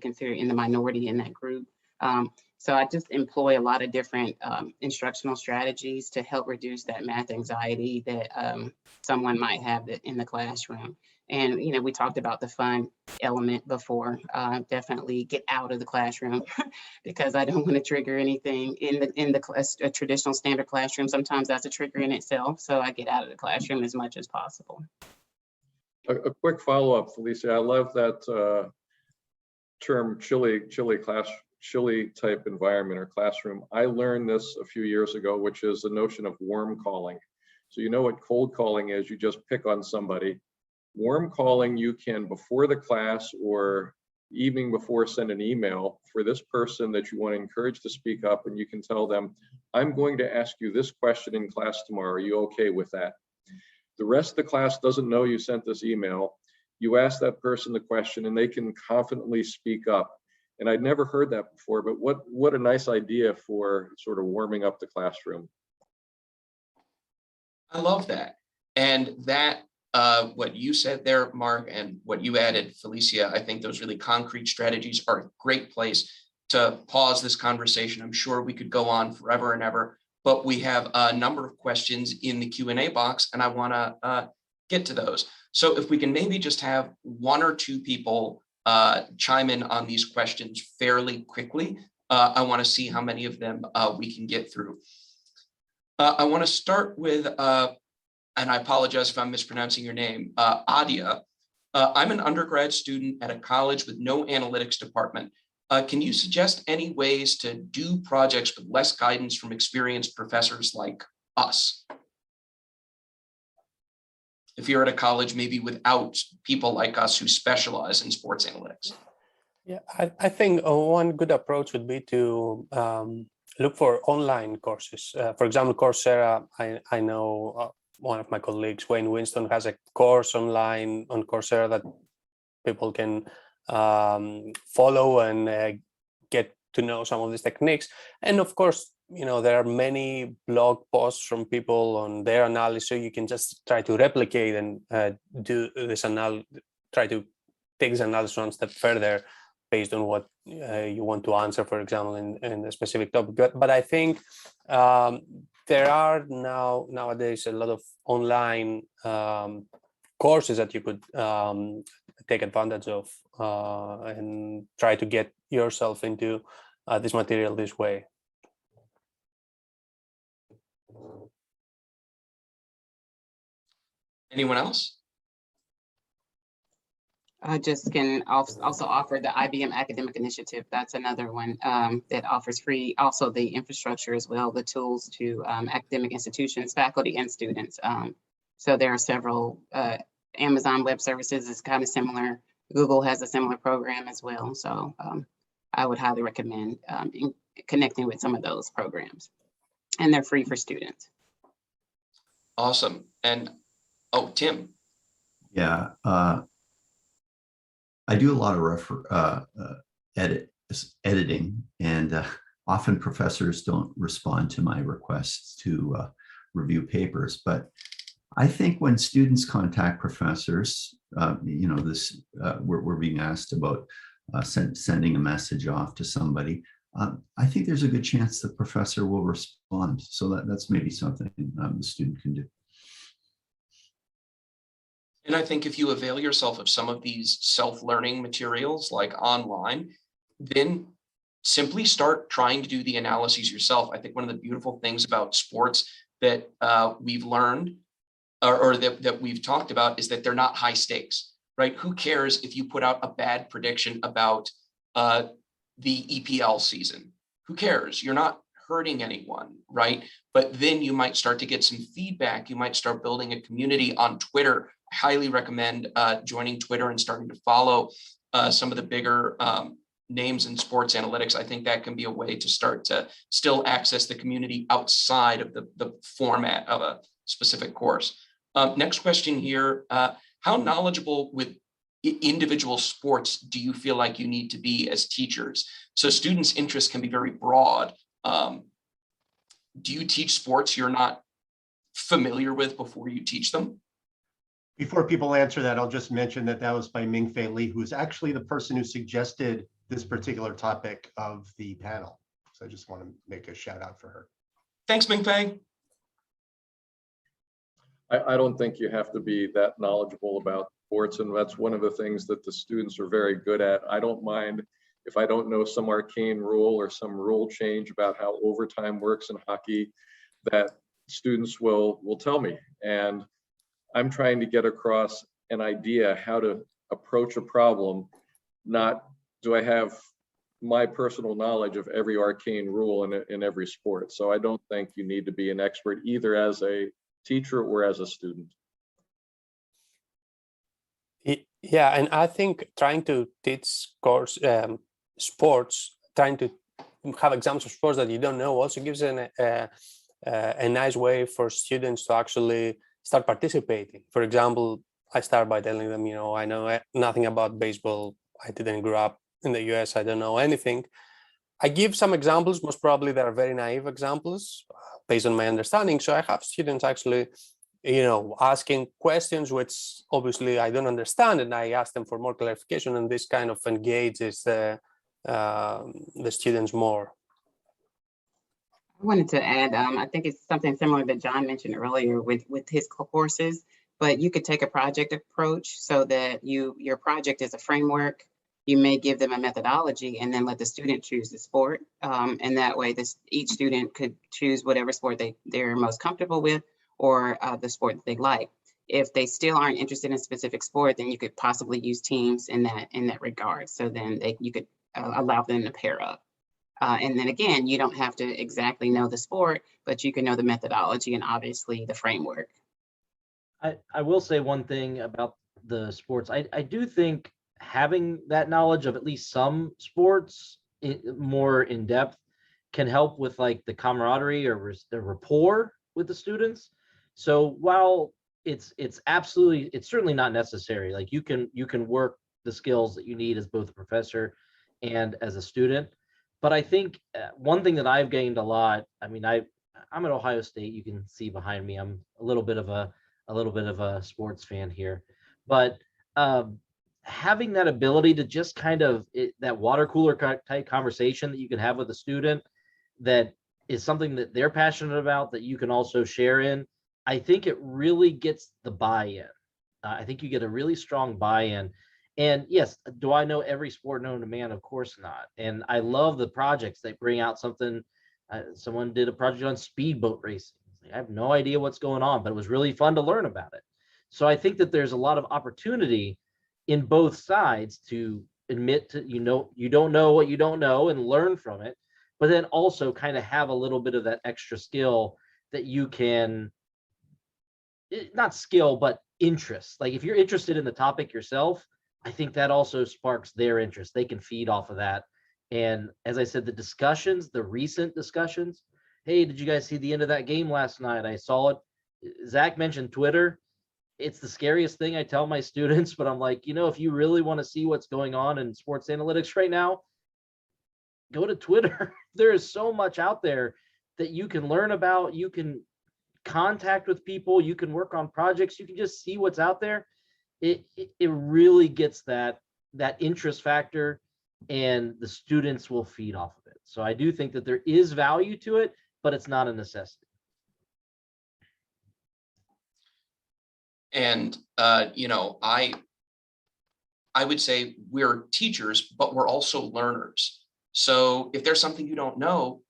considered in the minority in that group. So I just employ a lot of different instructional strategies to help reduce that math anxiety that someone might have in the classroom. And, we talked about the fun element before. Definitely get out of the classroom because I don't want to trigger anything in a traditional standard classroom. Sometimes that's a trigger in itself. So I get out of the classroom as much as possible. A quick follow-up, Felesia. I love that term chilly type environment or classroom. I learned this a few years ago, which is the notion of warm calling. So you know what cold calling is, you just pick on somebody. Warm calling, you can, before the class or evening before, send an email for this person that you want to encourage to speak up, and you can tell them, I'm going to ask you this question in class tomorrow. Are you okay with that? The rest of the class doesn't know you sent this email. You ask that person the question and they can confidently speak up. And I'd never heard that before, but what a nice idea for sort of warming up the classroom. I love that. And that, what you said there, Mark, and what you added, Felesia, I think those really concrete strategies are a great place to pause this conversation. I'm sure we could go on forever and ever, but we have a number of questions in the Q&A box, and I want to get to those. So if we can maybe just have one or two people chime in on these questions fairly quickly. I want to see how many of them we can get through. I want to start with, and I apologize if I'm mispronouncing your name, Adia. I'm an undergrad student at a college with no analytics department. Can you suggest any ways to do projects with less guidance from experienced professors like us? If you're at a college, maybe without people like us who specialize in sports analytics. Yeah, I think one good approach would be to look for online courses. For example, Coursera, I know one of my colleagues, Wayne Winston, has a course online on Coursera that people can follow and get to know some of these techniques. And of course, there are many blog posts from people on their analysis, so you can just try to replicate and do this try to take this analysis one step further based on what you want to answer, for example, in a specific topic. But I think there are nowadays a lot of online courses that you could take advantage of and try to get yourself into this material this way. Anyone else? I just can also offer the IBM Academic Initiative. That's another one that offers free, also the infrastructure as well, the tools to academic institutions, faculty, and students. So there are several. Amazon Web Services is kind of similar. Google has a similar program as well. So I would highly recommend connecting with some of those programs. And they're free for students. Awesome. And Tim. Yeah, I do a lot of editing, and often professors don't respond to my requests to review papers. But I think when students contact professors, we're being asked about sending a message off to somebody. I think there's a good chance the professor will respond. So that's maybe something the student can do. And I think if you avail yourself of some of these self-learning materials like online, then simply start trying to do the analyses yourself. I think one of the beautiful things about sports that we've learned or that we've talked about is that they're not high stakes, right? Who cares if you put out a bad prediction about the EPL season? Who cares? You're not hurting anyone, right? But then you might start to get some feedback. You might start building a community on Twitter. I highly recommend joining Twitter and starting to follow some of the bigger names in sports analytics. I think that can be a way to start to still access the community outside of the format of a specific course. Next question here. How knowledgeable with individual sports do you feel like you need to be as teachers? So students' interests can be very broad. Do you teach sports you're not familiar with before you teach them? Before people answer that, I'll just mention that was by Ming-Fei Li, who is actually the person who suggested this particular topic of the panel. So I just want to make a shout out for her. Thanks, Ming-Fei. I don't think you have to be that knowledgeable about sports, and that's one of the things that the students are very good at. I don't mind if I don't know some arcane rule or some rule change about how overtime works in hockey, that students will tell me. And I'm trying to get across an idea how to approach a problem, not do I have my personal knowledge of every arcane rule in every sport. So I don't think you need to be an expert either as a teacher or as a student. Yeah, and I think trying to teach sports, trying to have examples of sports that you don't know also gives a nice way for students to actually start participating. For example, I start by telling them, I know nothing about baseball. I didn't grow up in the US. I don't know anything. I give some examples, most probably they are very naive examples based on my understanding. So I have students actually, asking questions which obviously I don't understand, and I ask them for more clarification, and this kind of engages the students more. I wanted to add, I think it's something similar that John mentioned earlier with his courses, but you could take a project approach so that your project is a framework. You may give them a methodology and then let the student choose the sport. And that way, each student could choose whatever sport they're most comfortable with, or the sport that they like. If they still aren't interested in a specific sport, then you could possibly use teams in that regard. So then you could allow them to pair up. And then again, you don't have to exactly know the sport, but you can know the methodology and obviously the framework. I will say one thing about the sports. I do think having that knowledge of at least some sports more in depth can help with like the camaraderie or the rapport with the students. So while it's certainly not necessary, like you can work the skills that you need as both a professor and as a student, But I think one thing that I've gained a lot, I mean, I'm at Ohio State. You can see behind me, I'm a little bit of a sports fan here, but having that ability to just kind of that water cooler type conversation that you can have with a student that is something that they're passionate about that you can also share in, I think it really gets the buy-in. I think you get a really strong buy-in. And yes, do I know every sport known to man? Of course not. And I love the projects that bring out something. Someone did a project on speedboat racing. I have no idea what's going on, but it was really fun to learn about it. So I think that there's a lot of opportunity in both sides to admit to, you don't know what you don't know and learn from it, but then also kind of have a little bit of that extra skill that you can, not skill, but interest. Like if you're interested in the topic yourself, I think that also sparks their interest. They can feed off of that. And as I said, the discussions, the recent discussions, hey, did you guys see the end of that game last night? I saw it. Zach mentioned Twitter. It's the scariest thing I tell my students, but I'm like, if you really want to see what's going on in sports analytics right now, go to Twitter. There is so much out there that you can learn about. You can contact with people. You can work on projects. You can just see what's out there. It really gets that interest factor, and the students will feed off of it. So I do think that there is value to it, but it's not a necessity. And, I would say we're teachers, but we're also learners. So if there's something you don't know,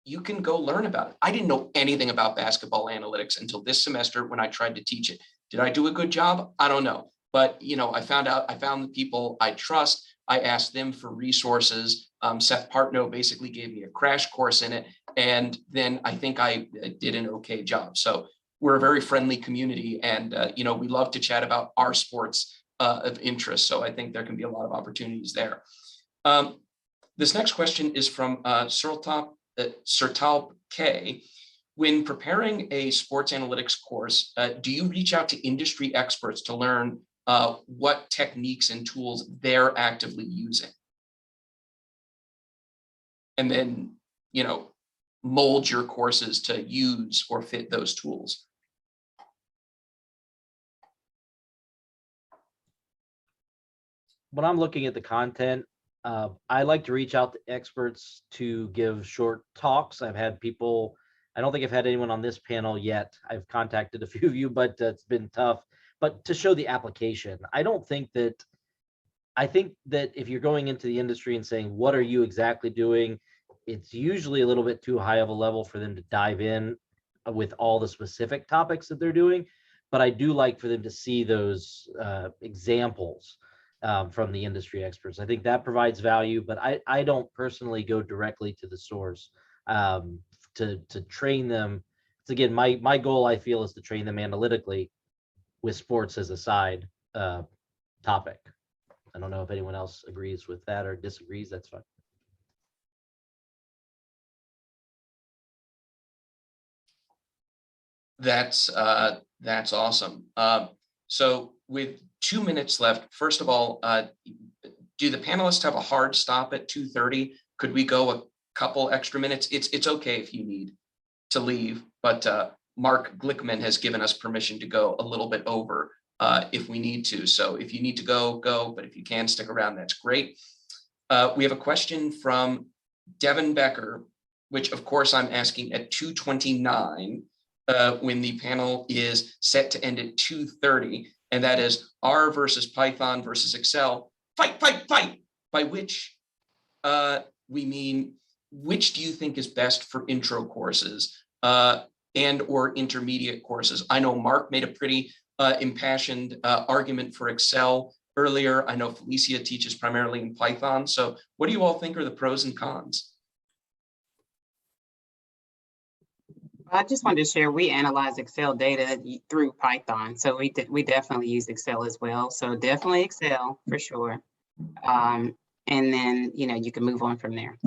you can go learn about it. I didn't know anything about basketball analytics until this semester when I tried to teach it. Did I do a good job? I don't know. But, I found the people I trust. I asked them for resources. Seth Partnow basically gave me a crash course in it. And then I think I did an okay job. So we're a very friendly community, and we love to chat about our sports of interest. So I think there can be a lot of opportunities there. This next question is from Sertalp K. When preparing a sports analytics course, do you reach out to industry experts to learn what techniques and tools they're actively using? And then, mold your courses to use or fit those tools. When I'm looking at the content, I like to reach out to experts to give short talks. I've had people, I don't think I've had anyone on this panel yet. I've contacted a few of you, but it's been tough. But to show the application, I think that if you're going into the industry and saying, what are you exactly doing? It's usually a little bit too high of a level for them to dive in with all the specific topics that they're doing. But I do like for them to see those examples from the industry experts. I think that provides value, but I don't personally go directly to the source to train them. So again, my goal, I feel, is to train them analytically with sports as a side topic. I don't know if anyone else agrees with that or disagrees. That's fine. That's awesome. So with 2 minutes left, first of all, do the panelists have a hard stop at 2:30? Could we go a couple extra minutes? It's okay if you need to leave, but Mark Glickman has given us permission to go a little bit over if we need to. So if you need to go, but if you can stick around, that's great. We have a question from Devin Becker, which of course I'm asking at 2:29 when the panel is set to end at 2:30. And that is R versus Python versus Excel. Fight, fight, fight. By which we mean, which do you think is best for intro courses and or intermediate courses? I know Mark made a pretty impassioned argument for Excel earlier. I know Felesia teaches primarily in Python. So what do you all think are the pros and cons? I just wanted to share, we analyze Excel data through Python. So we definitely use Excel as well. So definitely Excel for sure. And then, you can move on from there.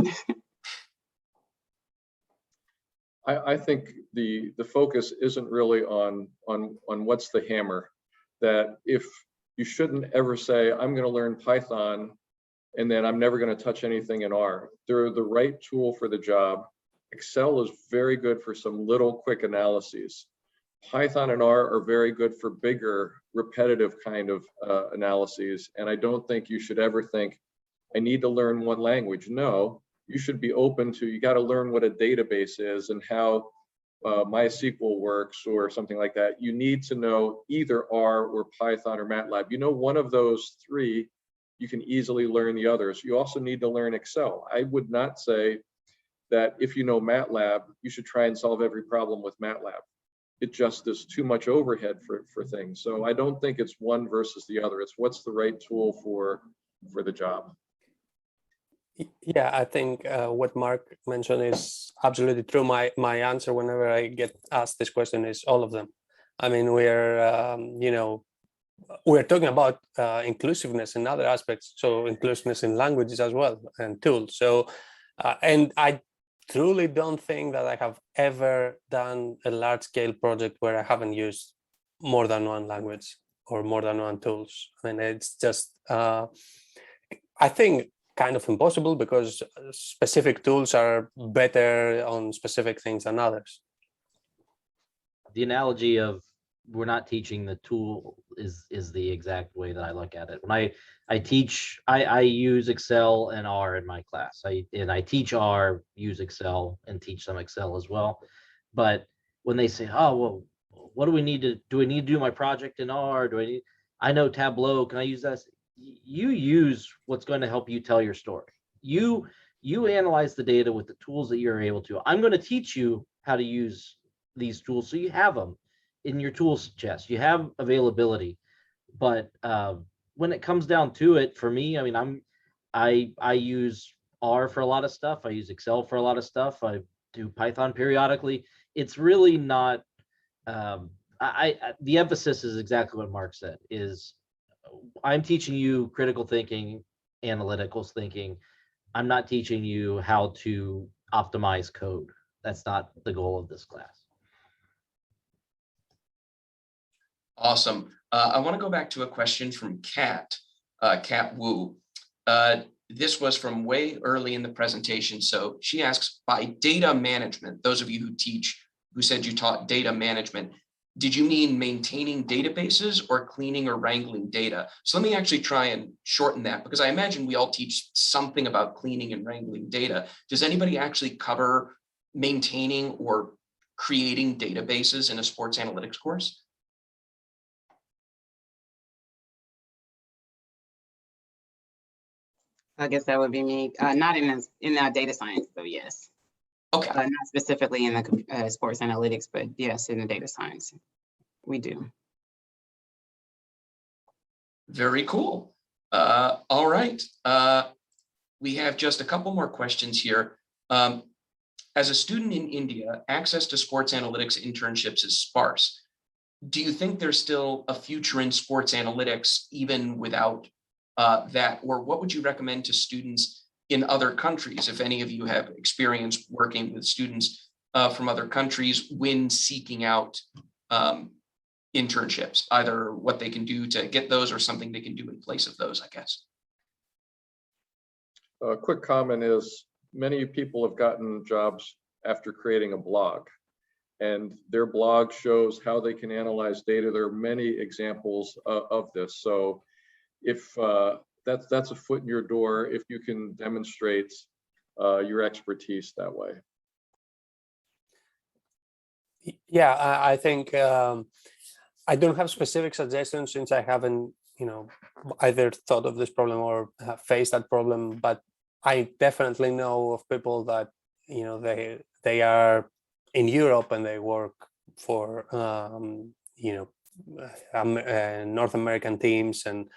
I think the focus isn't really on what's the hammer, that if you shouldn't ever say, I'm going to learn Python and then I'm never going to touch anything in R. They're the right tool for the job. Excel is very good for some little quick analyses. Python and R are very good for bigger, repetitive kind of analyses. And I don't think you should ever think, I need to learn one language. No, you should be open to, you got to learn what a database is and how MySQL works or something like that. You need to know either R or Python or MATLAB. You know one of those three, you can easily learn the others. You also need to learn Excel. I would not say that if you know MATLAB, you should try and solve every problem with MATLAB. It just is too much overhead for things. So I don't think it's one versus the other. It's what's the right tool for the job. Yeah, I think what Mark mentioned is absolutely true. My answer whenever I get asked this question is all of them. I mean, we're talking about inclusiveness in other aspects, so inclusiveness in languages as well and tools. So, and I truly don't think that I have ever done a large-scale project where I haven't used more than one language or more than one tools. I mean, it's just, I think, kind of impossible because specific tools are better on specific things than others. The analogy of we're not teaching the tool is the exact way that I look at it. When I teach, I use Excel and R in my class. I teach R, use Excel, and teach them Excel as well. But when they say, oh, well, what do we need to do? I need to do my project in R? I know Tableau, can I use that? You use what's going to help you tell your story. You analyze the data with the tools that you're able to. I'm going to teach you how to use these tools so you have them in your tools chest. You have availability. But when it comes down to it, for me, I mean, I use R for a lot of stuff. I use Excel for a lot of stuff. I do Python periodically. It's really not. The emphasis is exactly what Mark said. Is I'm teaching you critical thinking, analytical thinking. I'm not teaching you how to optimize code. That's not the goal of this class. Awesome. I want to go back to a question from Kat Wu. This was from way early in the presentation. So she asks, by data management, those of you who said you taught data management, did you mean maintaining databases or cleaning or wrangling data? So let me actually try and shorten that, because I imagine we all teach something about cleaning and wrangling data. Does anybody actually cover maintaining or creating databases in a sports analytics course? I guess that would be me. Not in data science, though. Yes. Okay. Not specifically in the sports analytics, but yes, in the data science, we do. Very cool. All right. We have just a couple more questions here. As a student in India, access to sports analytics internships is sparse. Do you think there's still a future in sports analytics even without that? Or what would you recommend to students in other countries, if any of you have experience working with students from other countries when seeking out internships, either what they can do to get those or something they can do in place of those, I guess? A quick comment is many people have gotten jobs after creating a blog, and their blog shows how they can analyze data. There are many examples of this. So if that's a foot in your door, if you can demonstrate your expertise that way. Yeah, I think I don't have specific suggestions since I haven't, either thought of this problem or have faced that problem. But I definitely know of people that, they are in Europe and they work for, North American teams, and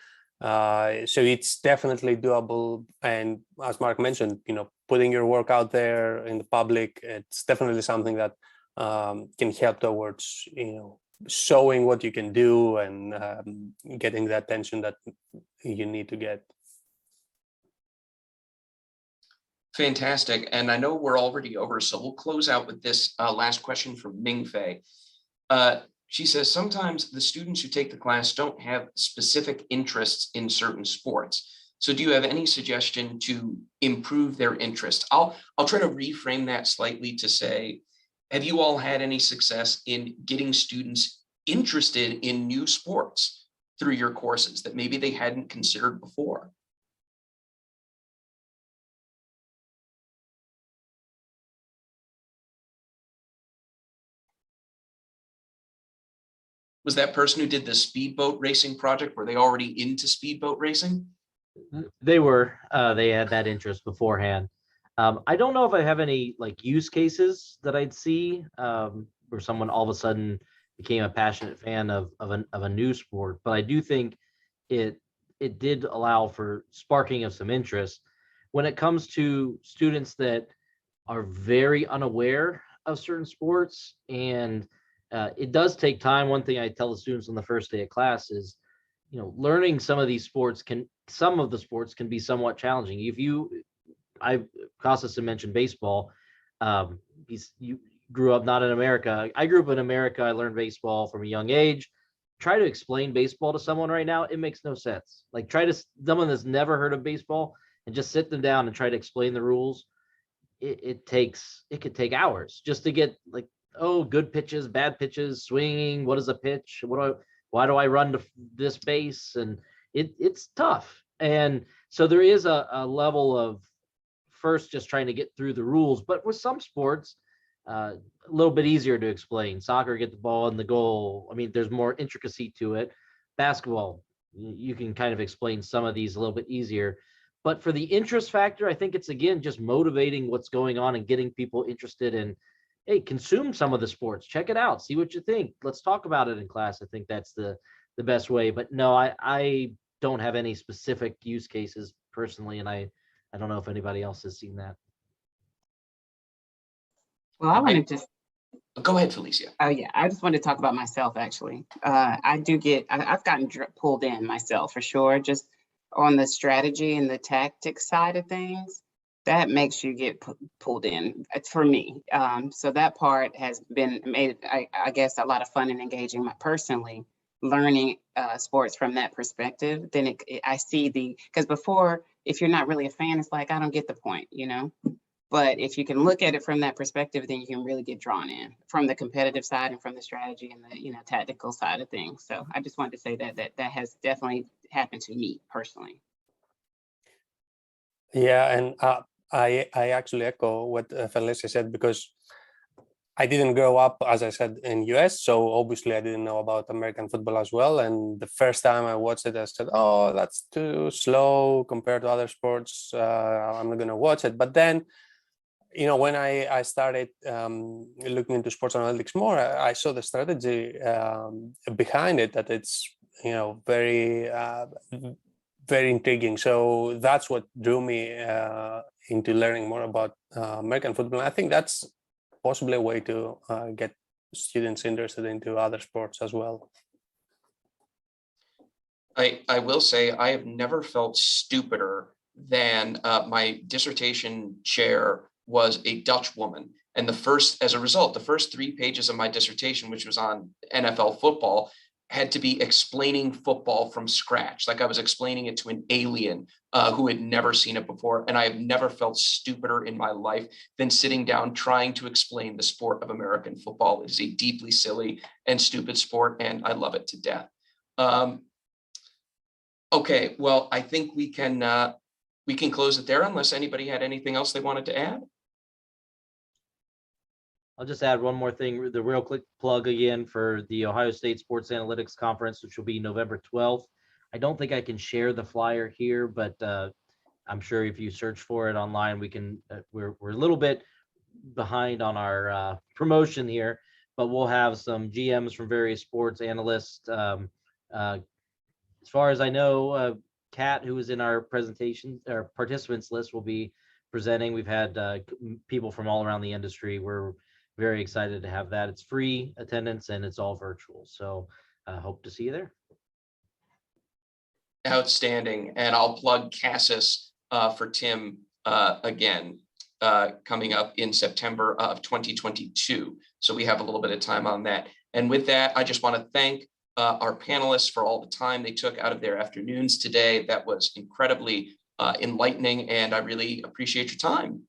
so it's definitely doable. And as Mark mentioned, putting your work out there in the public, it's definitely something that can help towards, showing what you can do and getting the attention that you need to get. Fantastic. And I know we're already over, so we'll close out with this last question from Ming Fei. She says, sometimes the students who take the class don't have specific interests in certain sports. So do you have any suggestion to improve their interest? I'll try to reframe that slightly to say, have you all had any success in getting students interested in new sports through your courses that maybe they hadn't considered before? Was that person who did the speedboat racing project, were they already into speedboat racing? They were. They had that interest beforehand. I don't know if I have any like use cases that I'd see where someone all of a sudden became a passionate fan of a new sport, but I do think it did allow for sparking of some interest. When it comes to students that are very unaware of certain sports, and it does take time. One thing I tell the students on the first day of class is, learning some of the sports can be somewhat challenging. Costas mentioned baseball. You grew up not in America. I grew up in America. I learned baseball from a young age. Try to explain baseball to someone right now, it makes no sense. Like someone that's never heard of baseball and just sit them down and try to explain the rules. It could take hours just to get like, oh, good pitches, bad pitches, swinging. What is a pitch? Why do I run to this base? And it's tough. And so there is a level of first just trying to get through the rules, but with some sports, a little bit easier to explain. Soccer, get the ball in the goal. I mean, there's more intricacy to it. Basketball, you can kind of explain some of these a little bit easier. But for the interest factor, I think it's, again, just motivating what's going on and getting people interested in, hey, consume some of the sports, check it out, see what you think. Let's talk about it in class. I think that's the best way. But no, I don't have any specific use cases personally, and I don't know if anybody else has seen that. Well, I wanted to. Go ahead, Felesia. Oh yeah, I just wanted to talk about myself actually. I've gotten pulled in myself for sure, just on the strategy and the tactics side of things. That makes you get pulled in for me. So that part has been made, I guess, a lot of fun and engaging personally, learning sports from that perspective. Then I see because before, if you're not really a fan, it's like, I don't get the point, But if you can look at it from that perspective, then you can really get drawn in from the competitive side and from the strategy and the tactical side of things. So I just wanted to say that has definitely happened to me personally. Yeah, and I actually echo what Felesia said, because I didn't grow up, as I said, in US, so obviously I didn't know about American football as well. And the first time I watched it, I said, "Oh, that's too slow compared to other sports. I'm not going to watch it." But then, when I started looking into sports analytics more, I saw the strategy behind it, that it's very very intriguing. So that's what drew me into learning more about American football. And I think that's possibly a way to get students interested into other sports as well. I will say I have never felt stupider than my dissertation chair was a Dutch woman. And as a result, the first 3 pages of my dissertation, which was on NFL football, had to be explaining football from scratch. Like I was explaining it to an alien who had never seen it before. And I have never felt stupider in my life than sitting down trying to explain the sport of American football. It is a deeply silly and stupid sport, and I love it to death. Okay, well, I think we can close it there unless anybody had anything else they wanted to add. I'll just add one more thing, the real quick plug again for the Ohio State Sports Analytics Conference, which will be November 12th. I don't think I can share the flyer here, but I'm sure if you search for it online, we can, we're a little bit behind on our promotion here, but we'll have some GMs from various sports analysts. As far as I know, Kat, who was in our presentation or participants list, will be presenting. We've had people from all around the industry. We're very excited to have that. It's free attendance and it's all virtual. So hope to see you there. Outstanding. And I'll plug Cassis for Tim again, coming up in September of 2022. So we have a little bit of time on that. And with that, I just want to thank our panelists for all the time they took out of their afternoons today. That was incredibly enlightening, and I really appreciate your time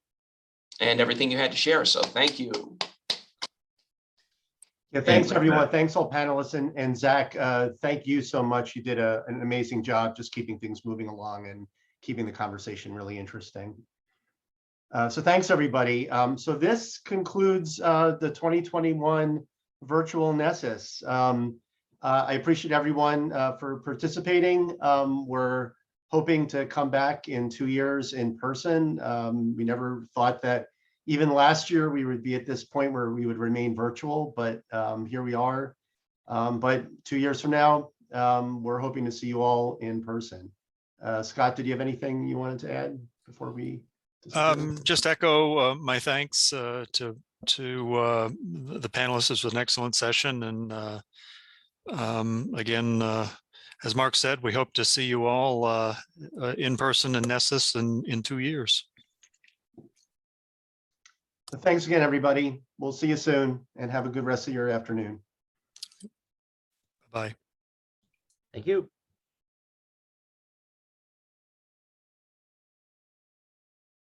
and everything you had to share. So thank you. Yeah, thanks everyone. Thanks all panelists, and Zach, thank you so much. You did an amazing job just keeping things moving along and keeping the conversation really interesting. So thanks everybody. So this concludes the 2021 virtual NESSIS. I appreciate everyone for participating. We're hoping to come back in 2 years in person. We never thought that even last year we would be at this point where we would remain virtual, but here we are. But 2 years from now, we're hoping to see you all in person. Scott, did you have anything you wanted to add before we disappear? Just echo my thanks to the panelists. This was an excellent session, and again, as Mark said, we hope to see you all in person in NESSIS in 2 years. Thanks again, everybody. We'll see you soon, and have a good rest of your afternoon. Bye. Thank you.